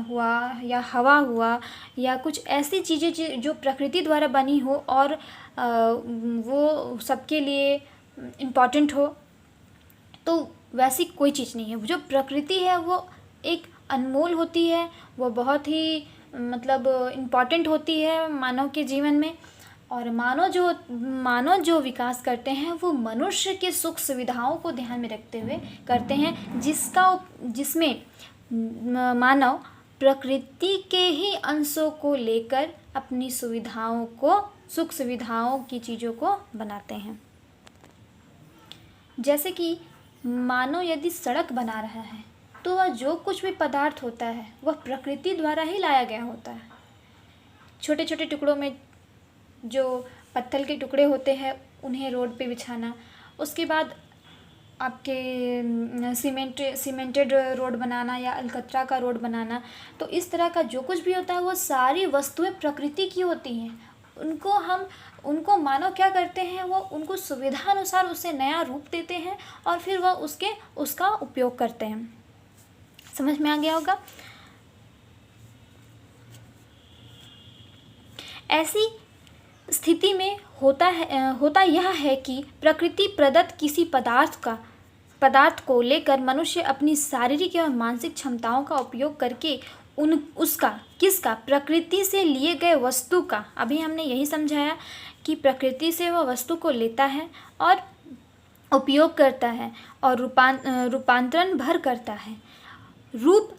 हुआ या हवा हुआ या कुछ ऐसी चीज़ें जो प्रकृति द्वारा बनी हो और वो सबके लिए इम्पॉर्टेंट हो, तो वैसी कोई चीज़ नहीं है। जो प्रकृति है वो एक अनमोल होती है, वो बहुत ही मतलब इम्पॉर्टेंट होती है मानव के जीवन में। और मानव जो विकास करते हैं वो मनुष्य के सुख सुविधाओं को ध्यान में रखते हुए करते हैं, जिसमें मानव प्रकृति के ही अंशों को लेकर अपनी सुख सुविधाओं की चीज़ों को बनाते हैं। जैसे कि मानव यदि सड़क बना रहा है तो वह जो कुछ भी पदार्थ होता है वह प्रकृति द्वारा ही लाया गया होता है। छोटे छोटे टुकड़ों में जो पत्थर के टुकड़े होते हैं उन्हें रोड पे बिछाना, उसके बाद आपके सीमेंटेड रोड बनाना या अलकतरा का रोड बनाना, तो इस तरह का जो कुछ भी होता है वो सारी वस्तुएं प्रकृति की होती हैं। उनको मानव क्या करते हैं, वो उनको सुविधा अनुसार उसे नया रूप देते हैं और फिर वह उसका उपयोग करते हैं। समझ में आ गया होगा। ऐसी स्थिति में होता यह है कि प्रकृति प्रदत्त किसी पदार्थ को लेकर मनुष्य अपनी शारीरिक एवं मानसिक क्षमताओं का उपयोग करके किसका प्रकृति से लिए गए वस्तु का, अभी हमने यही समझाया कि प्रकृति से वह वस्तु को लेता है और उपयोग करता है और रूपांतरण भर करता है। रूप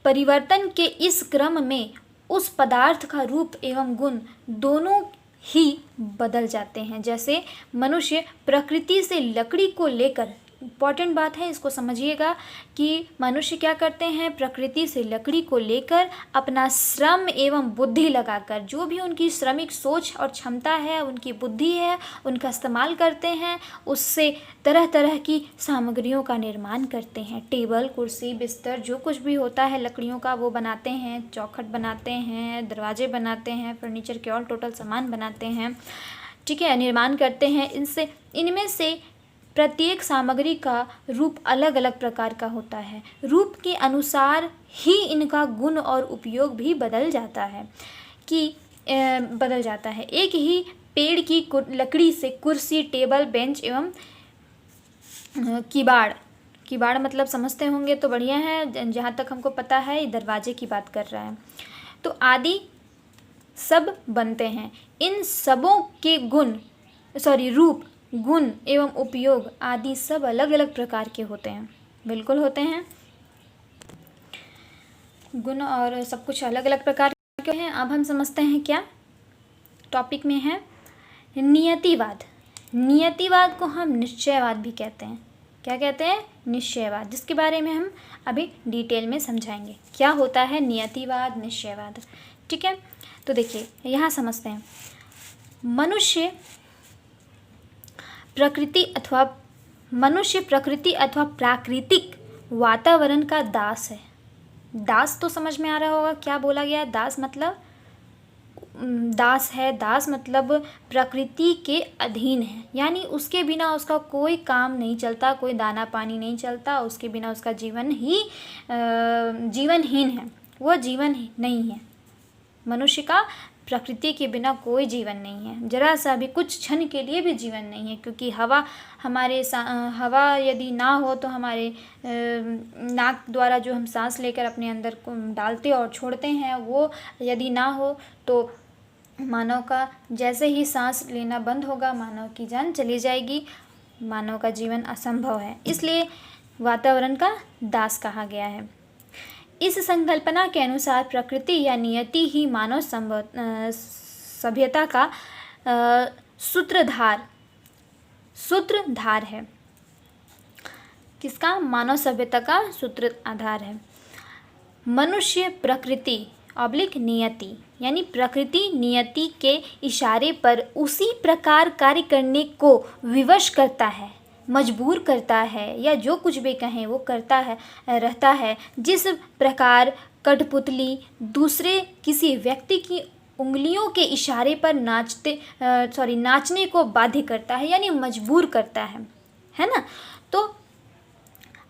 परिवर्तन के इस क्रम में उस पदार्थ का रूप एवं गुण दोनों ही बदल जाते हैं। जैसे मनुष्य प्रकृति से लकड़ी को लेकर, इम्पॉर्टेंट बात है, इसको समझिएगा कि मनुष्य क्या करते हैं, प्रकृति से लकड़ी को लेकर अपना श्रम एवं बुद्धि लगाकर, जो भी उनकी श्रमिक सोच और क्षमता है, उनकी बुद्धि है, उनका इस्तेमाल करते हैं, उससे तरह तरह की सामग्रियों का निर्माण करते हैं। टेबल, कुर्सी, बिस्तर, जो कुछ भी होता है लकड़ियों का वो बनाते हैं, चौखट बनाते हैं, दरवाजे बनाते हैं, फर्नीचर के ऑल टोटल सामान बनाते हैं। ठीक है, निर्माण करते हैं। इनमें से प्रत्येक सामग्री का रूप अलग अलग प्रकार का होता है। रूप के अनुसार ही इनका गुण और उपयोग भी बदल जाता है एक ही पेड़ की लकड़ी से कुर्सी, टेबल, बेंच एवं किवाड़ मतलब समझते होंगे तो बढ़िया है। जहाँ तक हमको पता है ये दरवाजे की बात कर रहा है। तो आदि सब बनते हैं। इन सबों के रूप, गुण एवं उपयोग आदि सब अलग अलग प्रकार के होते हैं। बिल्कुल होते हैं, गुण और सब कुछ अलग अलग प्रकार के हैं। अब हम समझते हैं क्या टॉपिक में है नियतिवाद। नियतिवाद को हम निश्चयवाद भी कहते हैं। क्या कहते हैं? निश्चयवाद, जिसके बारे में हम अभी डिटेल में समझाएंगे क्या होता है नियतिवाद, निश्चयवाद। ठीक है, तो देखिए यहाँ समझते हैं। मनुष्य प्रकृति अथवा प्राकृतिक वातावरण का दास है। दास तो समझ में आ रहा होगा क्या बोला गया है। दास मतलब प्रकृति के अधीन है, यानी उसके बिना उसका कोई काम नहीं चलता, कोई दाना पानी नहीं चलता, उसके बिना उसका जीवनहीन है, वो जीवन नहीं है। मनुष्य का प्रकृति के बिना कोई जीवन नहीं है, जरा सा भी, कुछ क्षण के लिए भी जीवन नहीं है। क्योंकि हवा यदि ना हो तो हमारे नाक द्वारा जो हम सांस लेकर अपने अंदर को डालते और छोड़ते हैं, वो यदि ना हो तो मानव का जैसे ही सांस लेना बंद होगा, मानव की जान चली जाएगी, मानव का जीवन असंभव है। इसलिए वातावरण का दास कहा गया है। इस संकल्पना के अनुसार प्रकृति या नियति ही मानव सभ्यता का सूत्रधार है। किसका? मानव सभ्यता का सूत्र आधार है। मनुष्य प्रकृति नियति, यानी प्रकृति नियति के इशारे पर उसी प्रकार कार्य करने को विवश करता है, मजबूर करता है, या जो कुछ भी कहें वो रहता है। जिस प्रकार कठपुतली दूसरे किसी व्यक्ति की उंगलियों के इशारे पर नाचने को बाध्य करता है, यानी मजबूर करता है ना। तो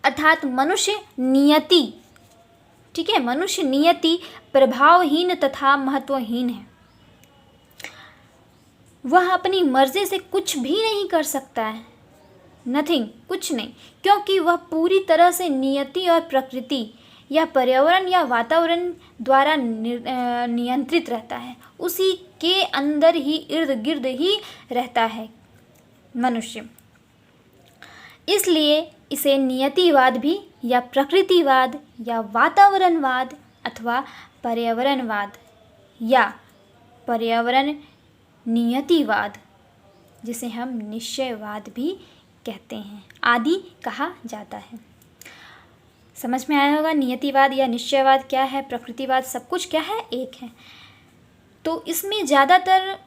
अर्थात मनुष्य नियति, ठीक है, मनुष्य नियति प्रभावहीन तथा महत्वहीन है। वह अपनी मर्जी से कुछ भी नहीं कर सकता है, नथिंग, कुछ नहीं, क्योंकि वह पूरी तरह से नियति और प्रकृति या पर्यावरण या वातावरण द्वारा नियंत्रित रहता है। उसी के अंदर ही, इर्द गिर्द ही रहता है मनुष्य। इसलिए इसे नियतिवाद भी, या प्रकृतिवाद, या वातावरणवाद, अथवा पर्यावरणवाद, या पर्यावरण नियतिवाद, जिसे हम निश्चयवाद भी कहते हैं, आदि कहा जाता है। समझ में आया होगा नियतिवाद या निश्चयवाद क्या है, प्रकृतिवाद, सब कुछ क्या है, एक है। तो इसमें ज़्यादातर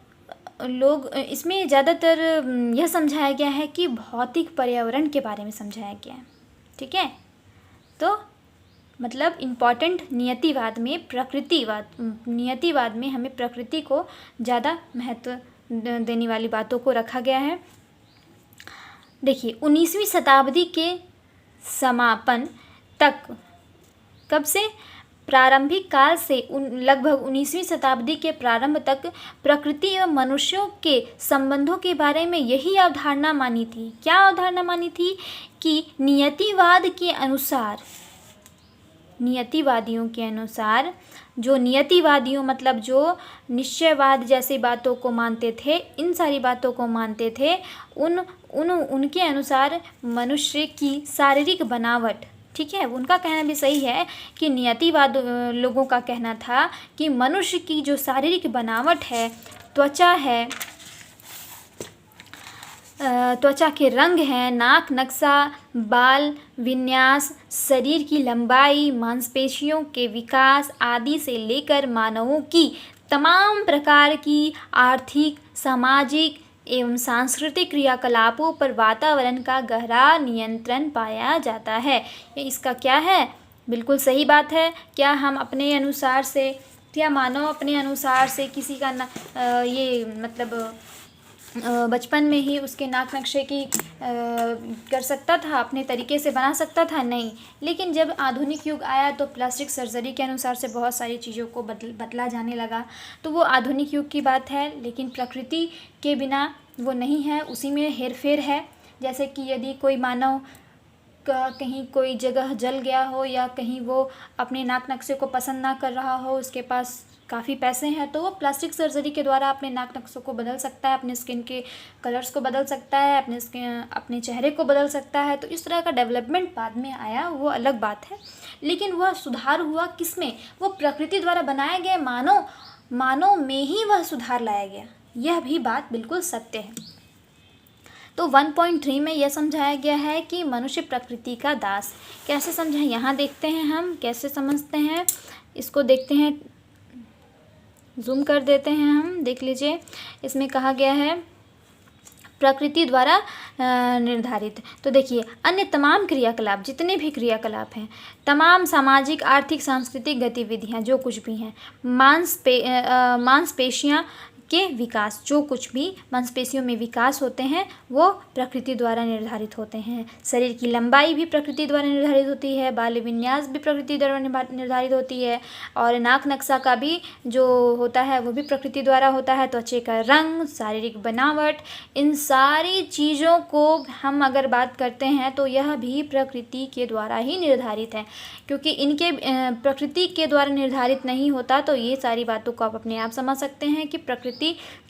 यह समझाया गया है कि भौतिक पर्यावरण के बारे में समझाया गया है। ठीक है, तो मतलब इम्पॉर्टेंट नियतिवाद में हमें प्रकृति को ज़्यादा महत्व देने वाली बातों को रखा गया है। देखिए 19वीं शताब्दी के समापन तक, कब से? प्रारंभिक काल से लगभग 19वीं शताब्दी के प्रारंभ तक प्रकृति एवं मनुष्यों के संबंधों के बारे में यही अवधारणा मानी थी। क्या अवधारणा मानी थी? कि नियतिवादियों के अनुसार, जो नियतिवादियों मतलब जो निश्चयवाद जैसी बातों को मानते थे, इन सारी बातों को मानते थे, उनके अनुसार मनुष्य की शारीरिक बनावट, ठीक है, उनका कहना भी सही है कि नियतिवाद लोगों का कहना था कि मनुष्य की जो शारीरिक बनावट है, त्वचा के रंग हैं, नाक नक्शा, बाल विन्यास, शरीर की लंबाई, मांसपेशियों के विकास आदि से लेकर मानवों की तमाम प्रकार की आर्थिक, सामाजिक एवं सांस्कृतिक क्रियाकलापों पर वातावरण का गहरा नियंत्रण पाया जाता है। इसका क्या है? बिल्कुल सही बात है। क्या हम अपने अनुसार से, क्या मानव अपने अनुसार से किसी का ये मतलब बचपन में ही उसके नाक नक्शे की कर सकता था, अपने तरीके से बना सकता था? नहीं। लेकिन जब आधुनिक युग आया तो प्लास्टिक सर्जरी के अनुसार से बहुत सारी चीज़ों को बदला जाने लगा। तो वो आधुनिक युग की बात है, लेकिन प्रकृति के बिना वो नहीं है, उसी में हेरफेर है। जैसे कि यदि कोई मानव का कहीं कोई जगह जल गया हो या कहीं वो अपने नाक नक्शे को पसंद ना कर रहा हो, उसके पास काफ़ी पैसे हैं, तो वो प्लास्टिक सर्जरी के द्वारा अपने नाक नक्शों को बदल सकता है, अपने स्किन के कलर्स को बदल सकता है, अपने चेहरे को बदल सकता है। तो इस तरह का डेवलपमेंट बाद में आया, वो अलग बात है। लेकिन वह सुधार हुआ किसमें? वो प्रकृति द्वारा बनाए गए मानव में ही वह सुधार लाया गया। यह भी बात बिल्कुल सत्य है। तो 1.3 में यह समझाया गया है कि मनुष्य प्रकृति का दास। कैसे समझा, यहाँ देखते हैं हम कैसे समझते हैं इसको। देखते हैं, जूम कर देते हैं हम, देख लीजिए। इसमें कहा गया है प्रकृति द्वारा निर्धारित। तो देखिए, अन्य तमाम क्रियाकलाप, जितने भी क्रियाकलाप हैं, तमाम सामाजिक, आर्थिक, सांस्कृतिक गतिविधियां, जो कुछ भी हैं, मांसपेशियां के विकास, जो कुछ भी मांसपेशियों में विकास होते हैं वो प्रकृति द्वारा निर्धारित होते हैं। शरीर की लंबाई भी प्रकृति द्वारा निर्धारित होती है, बाल विन्यास भी प्रकृति द्वारा निर्धारित होती है, और नाक नक्शा का भी जो होता है वो भी प्रकृति द्वारा होता है। त्वचा का रंग, शारीरिक बनावट, इन सारी चीज़ों को हम अगर बात करते हैं तो यह भी प्रकृति के द्वारा ही निर्धारित है, क्योंकि इनके प्रकृति के द्वारा निर्धारित नहीं होता। तो ये सारी बातों को आप अपने आप समझ सकते हैं कि प्रकृति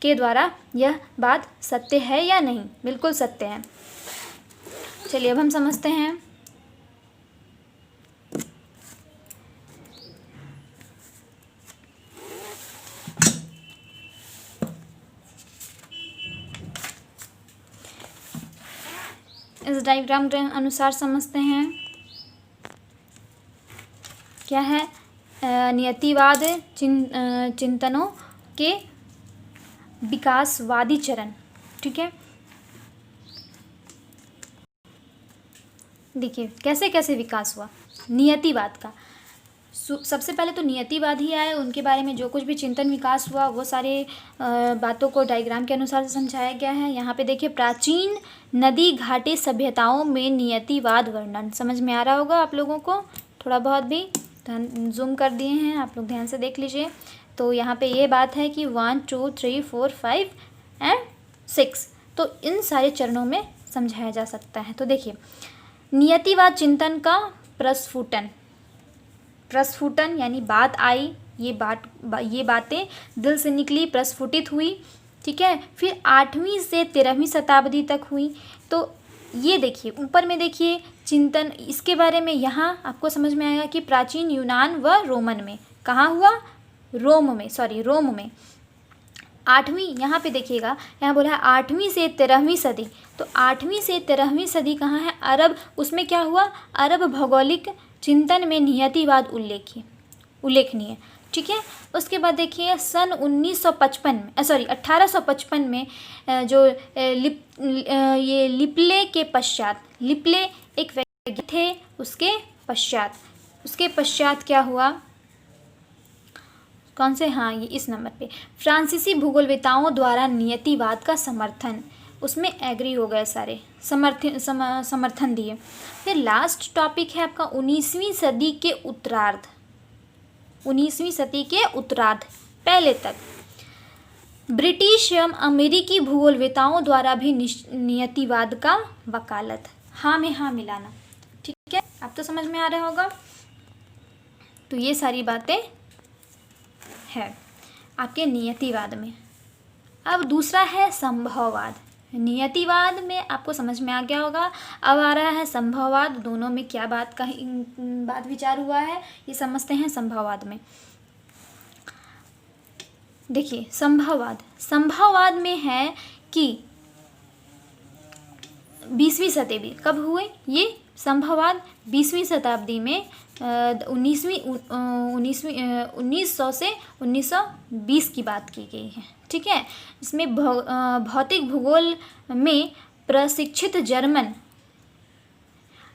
के द्वारा यह बात सत्य है या नहीं। बिल्कुल सत्य है। चलिए अब हम समझते हैं। इस डायग्राम के अनुसार समझते हैं क्या है। नियतिवाद चिंतनों के विकासवादी चरण। ठीक है, देखिए कैसे कैसे विकास हुआ नियतिवाद का। सबसे पहले तो नियतिवाद ही आए, उनके बारे में जो कुछ भी चिंतन विकास हुआ वो सारे बातों को डायग्राम के अनुसार से समझाया गया है। यहाँ पे देखिए, प्राचीन नदी घाटी सभ्यताओं में नियतिवाद वर्णन। समझ में आ रहा होगा आप लोगों को, थोड़ा बहुत भी जूम कर दिए हैं, आप लोग ध्यान से देख लीजिए। तो यहाँ पे ये बात है कि 1 2 3 4 5 एंड 6, तो इन सारे चरणों में समझाया जा सकता है। तो देखिए, नियतिवाद चिंतन का प्रस्फुटन यानी बात आई, ये बातें दिल से निकली, प्रस्फुटित हुई। ठीक है, फिर 8वीं से 13वीं शताब्दी तक हुई। तो ये देखिए, ऊपर में देखिए चिंतन, इसके बारे में यहाँ आपको समझ में आएगा कि प्राचीन यूनान व रोमन में, कहाँ हुआ? रोम में। 8वीं, यहाँ पे देखिएगा, यहाँ बोला है 8वीं से 13वीं सदी। तो 8वीं से 13वीं सदी कहाँ है? अरब, उसमें क्या हुआ? अरब भौगोलिक चिंतन में नियतिवाद उल्लेखनीय। ठीक है, उसके बाद देखिए सन 1855 में जो लिपले के पश्चात, लिपले एक व्यक्ति थे, उसके पश्चात क्या हुआ? कौन से? हाँ, ये इस नंबर पे, फ्रांसीसी भूगोलवेताओं द्वारा नियतिवाद का समर्थन, उसमें एग्री हो गए सारे, समर्थन दिए। फिर लास्ट टॉपिक है आपका 19वीं सदी के उत्तरार्ध, 19वीं सदी के उत्तरार्ध पहले तक ब्रिटिश एवं अमेरिकी भूगोलवेताओं द्वारा भी नियतिवाद का वकालत, हाँ में हाँ मिलाना। ठीक है, अब तो समझ में आ रहा होगा। तो ये सारी बातें है आपके नियतिवाद में। अब दूसरा है संभववाद। नियतिवाद में आपको समझ में आ गया होगा। अब आ रहा है संभववाद। दोनों में क्या बात विचार हुआ है ये समझते हैं। संभववाद में देखिए, संभववाद में है कि 20वीं शताब्दी कब हुए ये संभववाद? 20वीं शताब्दी में 1900 से 1920 की बात की गई है। ठीक है, इसमें भौतिक भूगोल में प्रशिक्षित जर्मन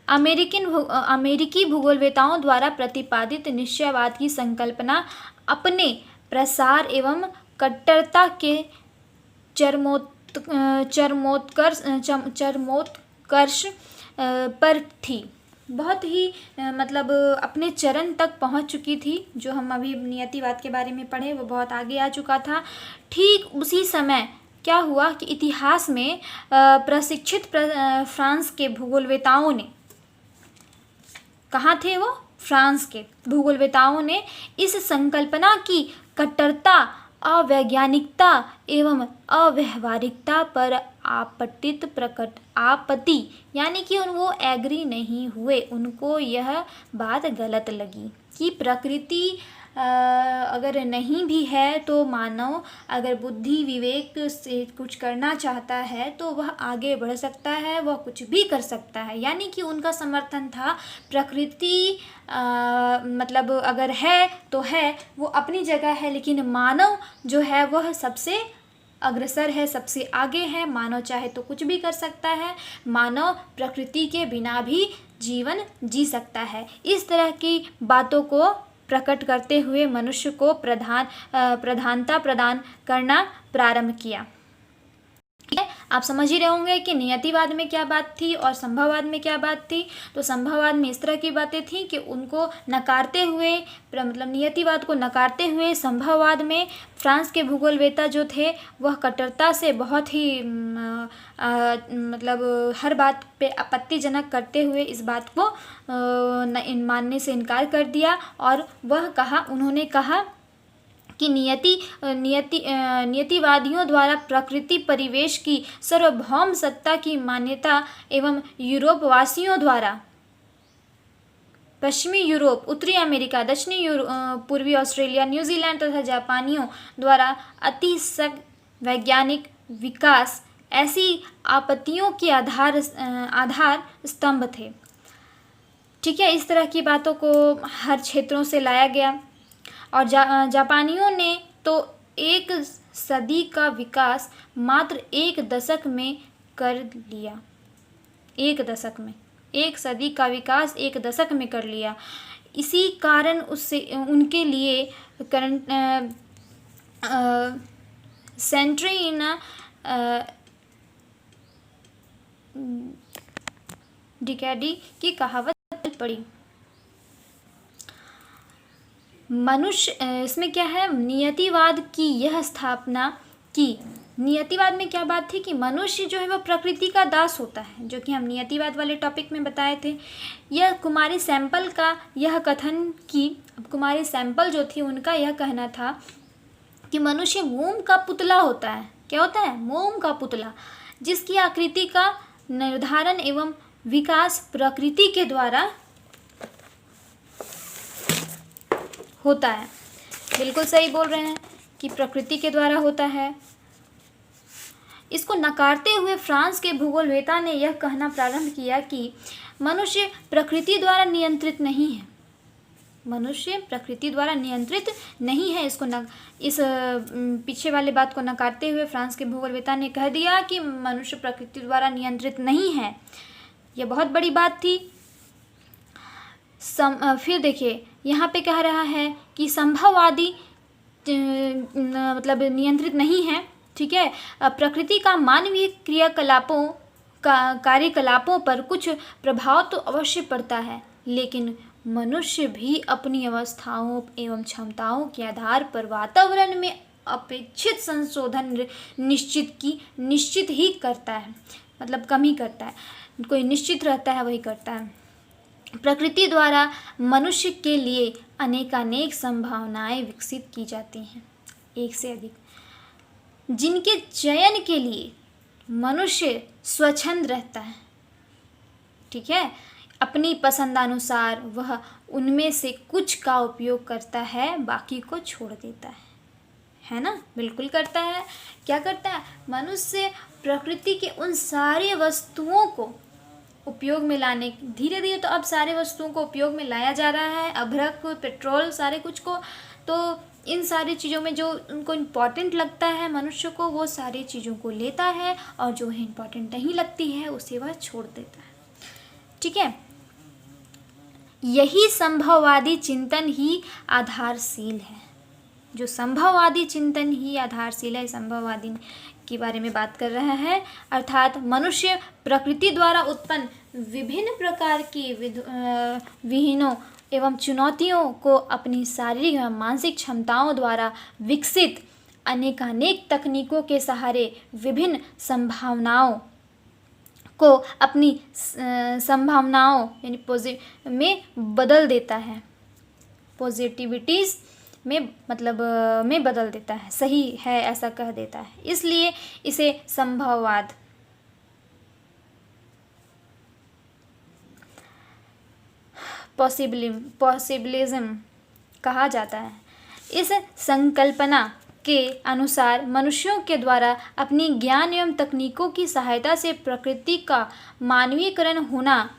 अमेरिकी भूगोलवेताओं द्वारा प्रतिपादित निश्चयवाद की संकल्पना अपने प्रसार एवं कट्टरता के चरमोत्कर्ष पर थी, बहुत ही मतलब अपने चरण तक पहुंच चुकी थी। जो हम अभी नियतिवाद के बारे में पढ़े वो बहुत आगे आ चुका था। ठीक उसी समय क्या हुआ कि इतिहास में प्रशिक्षित फ्रांस के भूगोलवेताओं ने, कहाँ थे वो? फ्रांस के भूगोलवेताओं ने इस संकल्पना की कट्टरता, अवैज्ञानिकता एवं अव्यवहारिकता पर आपत्ति यानी कि वो एग्री नहीं हुए। उनको यह बात गलत लगी कि प्रकृति अगर नहीं भी है तो मानव अगर बुद्धि विवेक से कुछ करना चाहता है तो वह आगे बढ़ सकता है, वह कुछ भी कर सकता है। यानी कि उनका समर्थन था प्रकृति मतलब अगर है तो है, वो अपनी जगह है, लेकिन मानव जो है वह सबसे अग्रसर है, सबसे आगे है। मानव चाहे तो कुछ भी कर सकता है, मानव प्रकृति के बिना भी जीवन जी सकता है। इस तरह की बातों को प्रकट करते हुए मनुष्य को प्रधानता प्रदान करना प्रारंभ किया। ठीक है, आप समझ ही रहे होंगे कि नियतिवाद में क्या बात थी और संभववाद में क्या बात थी। तो संभववाद में इस तरह की बातें थी कि उनको नकारते हुए, मतलब नियतिवाद को नकारते हुए संभववाद में फ्रांस के भूगोलवेता जो थे वह कट्टरता से बहुत ही मतलब हर बात पे आपत्तिजनक करते हुए इस बात को मानने से इनकार कर दिया। और उन्होंने कहा कि नियतिवादियों द्वारा प्रकृति परिवेश की सार्वभौम सत्ता की मान्यता एवं यूरोपवासियों द्वारा पश्चिमी यूरोप, उत्तरी अमेरिका, दक्षिणी यूरोप, पूर्वी ऑस्ट्रेलिया, न्यूजीलैंड तथा जापानियों द्वारा अतिशय वैज्ञानिक विकास ऐसी आपत्तियों के आधार स्तंभ थे। ठीक है, इस तरह की बातों को हर क्षेत्रों से लाया गया। और जापानियों ने तो एक सदी का विकास मात्र एक दशक में कर लिया। एक सदी का विकास एक दशक में कर लिया। इसी कारण उससे उनके लिए सेंट्री इन डिकेडी की कहावत पड़ी। मनुष्य इसमें क्या है, नियतिवाद की यह स्थापना की। नियतिवाद में क्या बात थी कि मनुष्य जो है वह प्रकृति का दास होता है, जो कि हम नियतिवाद वाले टॉपिक में बताए थे। यह कुमारी सैंपल का यह कथन की, कुमारी सैंपल जो थी उनका यह कहना था कि मनुष्य मोम का पुतला होता है। क्या होता है? मोम का पुतला, जिसकी आकृति का निर्धारण एवं विकास प्रकृति के द्वारा होता है। बिल्कुल सही बोल रहे हैं कि प्रकृति के द्वारा होता है। इसको नकारते हुए फ्रांस के भूगोलवेता ने यह कहना प्रारंभ किया कि मनुष्य प्रकृति द्वारा नियंत्रित नहीं है। मनुष्य प्रकृति द्वारा नियंत्रित नहीं है। इस पीछे वाले बात को नकारते हुए फ्रांस के भूगोलवेता ने कह दिया कि मनुष्य प्रकृति द्वारा नियंत्रित नहीं है। यह बहुत बड़ी बात थी। फिर देखिए यहाँ पे कह रहा है कि संभववादी मतलब नियंत्रित नहीं है। ठीक है, प्रकृति का मानवीय कार्यकलापों पर कुछ प्रभाव तो अवश्य पड़ता है, लेकिन मनुष्य भी अपनी अवस्थाओं एवं क्षमताओं के आधार पर वातावरण में अपेक्षित संशोधन निश्चित ही करता है। मतलब कम ही करता है, कोई निश्चित रहता है वही करता है। प्रकृति द्वारा मनुष्य के लिए अनेकानेक संभावनाएं विकसित की जाती हैं, एक से अधिक, जिनके चयन के लिए मनुष्य स्वच्छंद रहता है। ठीक है, अपनी पसंदानुसार वह उनमें से कुछ का उपयोग करता है, बाकी को छोड़ देता है ना? बिल्कुल करता है। क्या करता है? मनुष्य प्रकृति के उन सारी वस्तुओं को उपयोग में लाने, धीरे धीरे तो अब सारे वस्तुओं को उपयोग में लाया जा रहा है, अभ्रक, पेट्रोल, सारे कुछ को। तो इन सारी चीज़ों में जो उनको इम्पॉर्टेंट लगता है मनुष्य को, वो सारी चीज़ों को लेता है, और जो है इम्पॉर्टेंट नहीं लगती है उसे वह छोड़ देता है। ठीक है, यही संभववादी चिंतन ही आधारशील है। जो संभववादी चिंतन ही आधारशिला है, संभववादी के बारे में बात कर रहा है। अर्थात मनुष्य प्रकृति द्वारा उत्पन्न विभिन्न प्रकार की विहीनों एवं चुनौतियों को अपनी शारीरिक एवं मानसिक क्षमताओं द्वारा विकसित अनेकानेक तकनीकों के सहारे विभिन्न संभावनाओं को अपनी संभावनाओं यानी में बदल देता है, पॉजिटिविटीज़ में मतलब में बदल देता है, सही है ऐसा कह देता है। इसलिए इसे संभववाद पॉसिबिलिज्म कहा जाता है। इस संकल्पना के अनुसार मनुष्यों के द्वारा अपनी ज्ञान एवं तकनीकों की सहायता से प्रकृति का मानवीकरण होना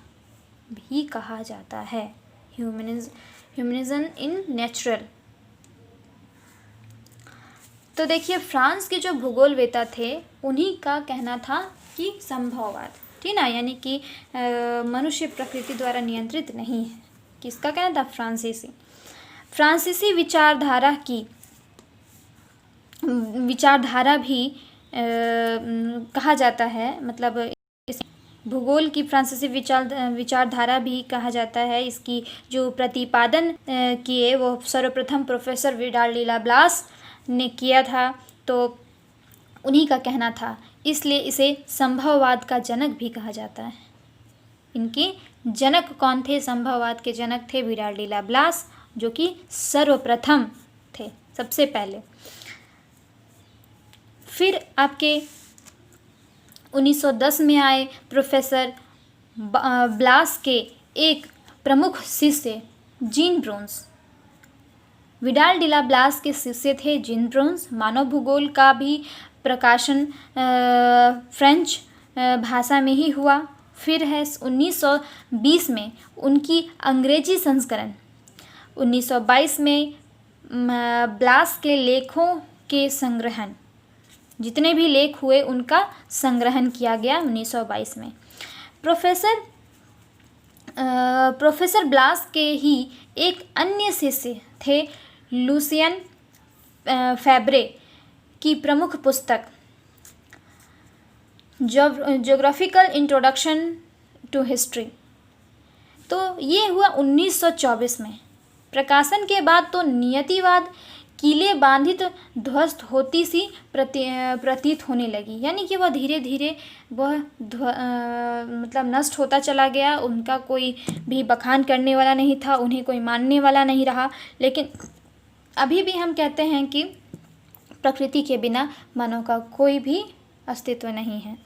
भी कहा जाता है, ह्यूमनिज्म इन नेचुरल। तो देखिए, फ्रांस के जो भूगोलवेता थे उन्हीं का कहना था कि संभववाद, ठीक ना, यानी कि मनुष्य प्रकृति द्वारा नियंत्रित नहीं है। किसका कहना था? फ्रांसीसी विचारधारा भी कहा जाता है, मतलब इस भूगोल की फ्रांसीसी विचारधारा भी कहा जाता है। इसकी जो प्रतिपादन किए वो सर्वप्रथम प्रोफेसर विडाल डी ला ब्लास ने किया था, तो उन्हीं का कहना था, इसलिए इसे संभववाद का जनक भी कहा जाता है। इनके जनक कौन थे? संभववाद के जनक थे विडाल डी ला ब्लास, जो कि सर्वप्रथम थे, सबसे पहले। फिर आपके 1910 में आए प्रोफेसर ब्लास के एक प्रमुख शिष्य जीन ब्रोन्स। विडाल डी ला ब्लास के शिष्य थे जीन ब्रोन्स। मानव भूगोल का भी प्रकाशन फ्रेंच भाषा में ही हुआ। फिर है 1920 में उनकी अंग्रेजी संस्करण। 1922 में ब्लास के लेखों के संग्रहण, जितने भी लेख हुए उनका संग्रहण किया गया 1922 में। प्रोफेसर ब्लास के ही एक अन्य शिष्य थे लुसियन फैब्रे की प्रमुख पुस्तक ज्योग्राफिकल इंट्रोडक्शन टू हिस्ट्री। तो ये हुआ 1924 में। प्रकाशन के बाद तो नियतिवाद किले बांधित ध्वस्त होती सी प्रतीत होने लगी, यानी कि वह धीरे धीरे वह मतलब नष्ट होता चला गया। उनका कोई भी बखान करने वाला नहीं था, उन्हें कोई मानने वाला नहीं रहा। लेकिन अभी भी हम कहते हैं कि प्रकृति के बिना मानव का कोई भी अस्तित्व नहीं है।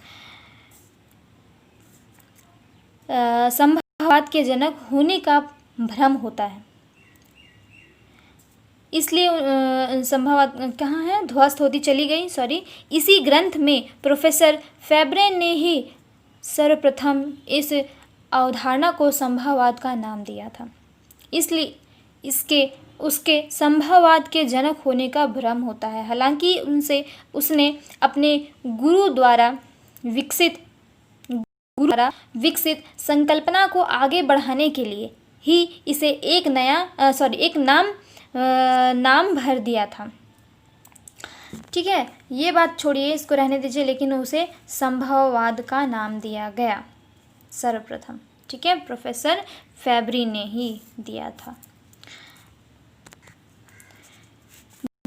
संभववाद के जनक होने का भ्रम होता है, इसलिए संभववाद कहाँ है? ध्वस्त होती चली गई, सॉरी। इसी ग्रंथ में प्रोफेसर फैब्रे ने ही सर्वप्रथम इस अवधारणा को संभववाद का नाम दिया था। इसलिए उसके संभववाद के जनक होने का भ्रम होता है। हालांकि उसने अपने गुरु द्वारा विकसित संकल्पना को आगे बढ़ाने के लिए ही इसे एक नाम भर दिया था। ठीक है, ये बात छोड़िए, इसको रहने दीजिए, लेकिन उसे संभववाद का नाम दिया गया सर्वप्रथम। ठीक है, प्रोफेसर फैब्री ने ही दिया था।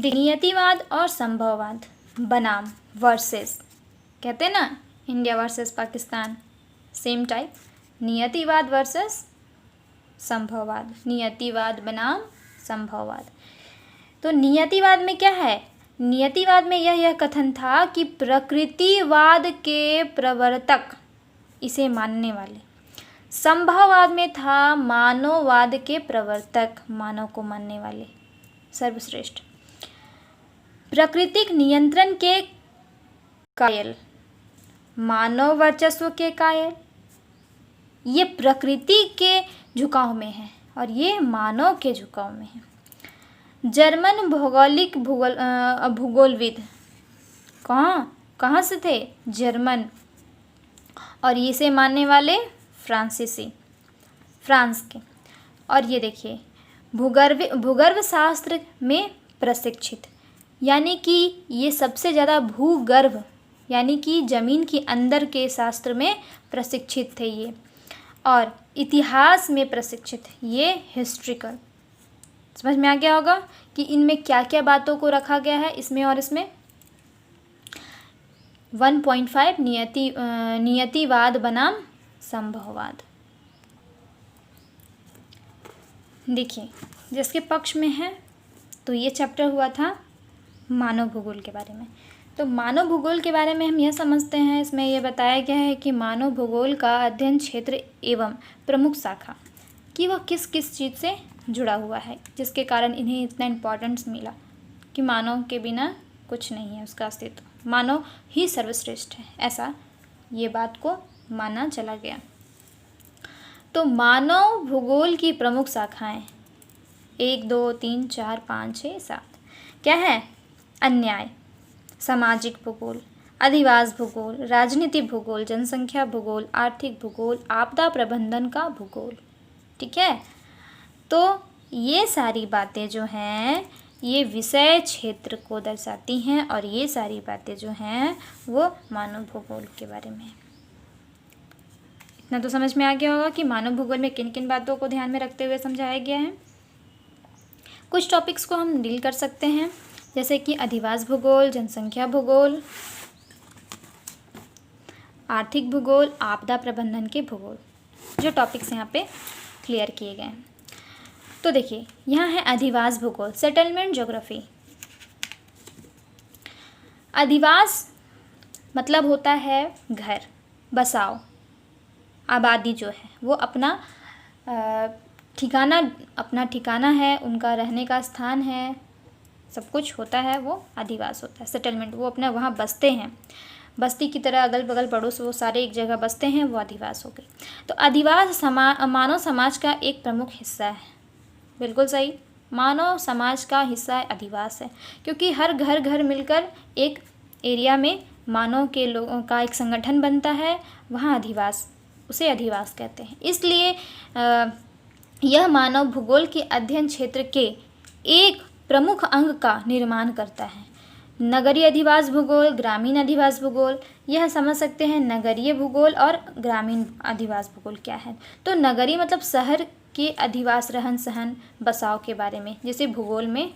नियतिवाद और संभववाद बनाम वर्सेस, कहते हैं ना, India versus Pakistan, same type. नियतिवाद वर्सेस संभववाद, नियतिवाद बनाम संभववाद। तो नियतिवाद में क्या है? नियतिवाद में यह कथन था कि प्रकृतिवाद के प्रवर्तक इसे मानने वाले। संभववाद में था मानववाद के प्रवर्तक, मानव को मानने वाले, सर्वश्रेष्ठ। प्राकृतिक नियंत्रण के कायल, मानव वर्चस्व के कायल। ये प्रकृति के झुकाव में है और ये मानव के झुकाव में है। जर्मन भूगोलविद कहाँ से थे? जर्मन। और इसे मानने वाले फ्रांस के। और ये देखिए, भूगर्भ शास्त्र में प्रशिक्षित, यानी कि ये सबसे ज़्यादा भूगर्भ यानी कि ज़मीन के अंदर के शास्त्र में प्रशिक्षित थे ये, और इतिहास में प्रशिक्षित, ये हिस्ट्रिकल। समझ में आ गया होगा कि इनमें क्या क्या बातों को रखा गया है, इसमें और इसमें। 1.5 नियतिवाद बनाम संभववाद। देखिए, जिसके पक्ष में है तो ये चैप्टर हुआ था मानव भूगोल के बारे में। तो मानव भूगोल के बारे में हम यह समझते हैं, इसमें यह बताया गया है कि मानव भूगोल का अध्ययन क्षेत्र एवं प्रमुख शाखा कि वह किस किस चीज़ से जुड़ा हुआ है, जिसके कारण इन्हें इतना इम्पोर्टेंस मिला कि मानव के बिना कुछ नहीं है उसका अस्तित्व, मानव ही सर्वश्रेष्ठ है, ऐसा ये बात को माना चला गया। तो मानव भूगोल की प्रमुख शाखाएं 1 2 3 4 5 6 7 क्या है? अन्याय, सामाजिक भूगोल, अधिवास भूगोल, राजनीतिक भूगोल, जनसंख्या भूगोल, आर्थिक भूगोल, आपदा प्रबंधन का भूगोल। ठीक है, तो ये सारी बातें जो हैं ये विषय क्षेत्र को दर्शाती हैं, और ये सारी बातें जो हैं वो मानव भूगोल के बारे में। इतना तो समझ में आ गया होगा कि मानव भूगोल में किन किन बातों को ध्यान में रखते हुए समझाया गया है। कुछ टॉपिक्स को हम डील कर सकते हैं, जैसे कि अधिवास भूगोल, जनसंख्या भूगोल, आर्थिक भूगोल, आपदा प्रबंधन के भूगोल, जो टॉपिक्स यहाँ पे क्लियर किए गए हैं। तो देखिए, यहाँ है अधिवास भूगोल, सेटलमेंट ज्योग्राफी। अधिवास मतलब होता है घर, बसाव, आबादी जो है वो अपना ठिकाना है, उनका रहने का स्थान है, सब कुछ होता है, वो अधिवास होता है। सेटलमेंट, वो अपना वहाँ बसते हैं, बस्ती की तरह अगल बगल पड़ोस वो सारे एक जगह बसते हैं, वो अधिवास हो गई। तो अधिवास मानव समाज का एक प्रमुख हिस्सा है। बिल्कुल सही, मानव समाज का हिस्सा अधिवास है, क्योंकि हर घर मिलकर एक एरिया में मानव के लोगों का एक संगठन बनता है, वहाँ अधिवास, उसे अधिवास कहते हैं। इसलिए यह मानव भूगोल के अध्ययन क्षेत्र के एक प्रमुख अंग का निर्माण करता है। नगरीय अधिवास भूगोल, ग्रामीण अधिवास भूगोल, यह समझ सकते हैं नगरीय भूगोल और ग्रामीण अधिवास भूगोल क्या है। तो नगरीय मतलब शहर के अधिवास, रहन सहन, बसाव के बारे में जिसे भूगोल में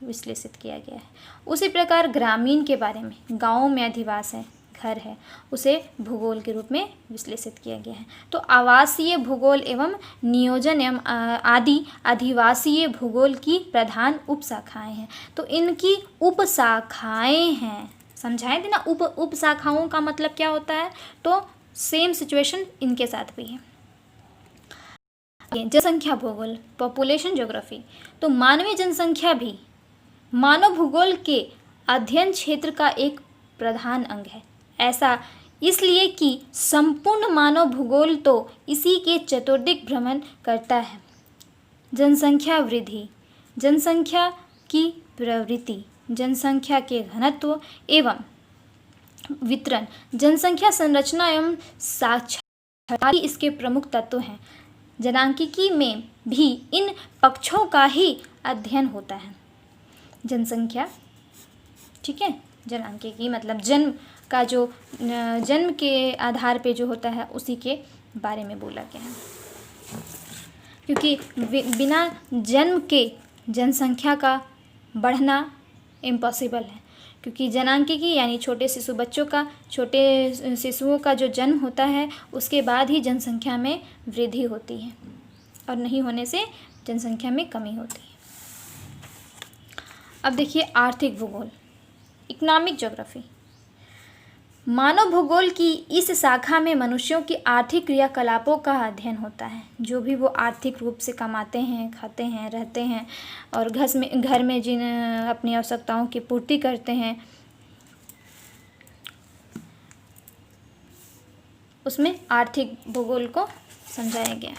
विश्लेषित किया गया है। उसी प्रकार ग्रामीण के बारे में, गाँव में अधिवास है, घर है, उसे भूगोल के रूप में विश्लेषित किया गया है। तो आवासीय भूगोल एवं नियोजन एवं आदि अधिवासीय भूगोल की प्रधान उपशाखाएं हैं। तो इनकी उपशाखाएं हैं, समझाए थे ना, उपशाखाओं का मतलब क्या होता है, तो सेम सिचुएशन इनके साथ भी है। जनसंख्या भूगोल, पॉपुलेशन ज्योग्राफी, तो मानवीय जनसंख्या भी मानव भूगोल के अध्ययन क्षेत्र का एक प्रधान अंग है। ऐसा इसलिए कि संपूर्ण मानव भूगोल तो इसी के चतुर्दिक भ्रमण करता है। जनसंख्या वृद्धि, जनसंख्या की प्रवृत्ति, जनसंख्या के घनत्व एवं वितरण, जनसंख्या संरचना एवं साक्षरता इसके प्रमुख तत्व हैं। जनांकिकी में भी इन पक्षों का ही अध्ययन होता है। जनसंख्या, ठीक है, जनांकिकी मतलब जन्म का जो जन्म के आधार पे जो होता है उसी के बारे में बोला गया है, क्योंकि बिना जन्म के जनसंख्या का बढ़ना इम्पॉसिबल है। क्योंकि जनांकिकी यानी छोटे शिशुओं का जो जन्म होता है उसके बाद ही जनसंख्या में वृद्धि होती है, और नहीं होने से जनसंख्या में कमी होती है। अब देखिए आर्थिक भूगोल, इकोनॉमिक ज्योग्राफी। मानव भूगोल की इस शाखा में मनुष्यों की आर्थिक क्रियाकलापों का अध्ययन होता है। जो भी वो आर्थिक रूप से कमाते हैं, खाते हैं, रहते हैं और घर में जिन अपनी आवश्यकताओं की पूर्ति करते हैं, उसमें आर्थिक भूगोल को समझाया गया।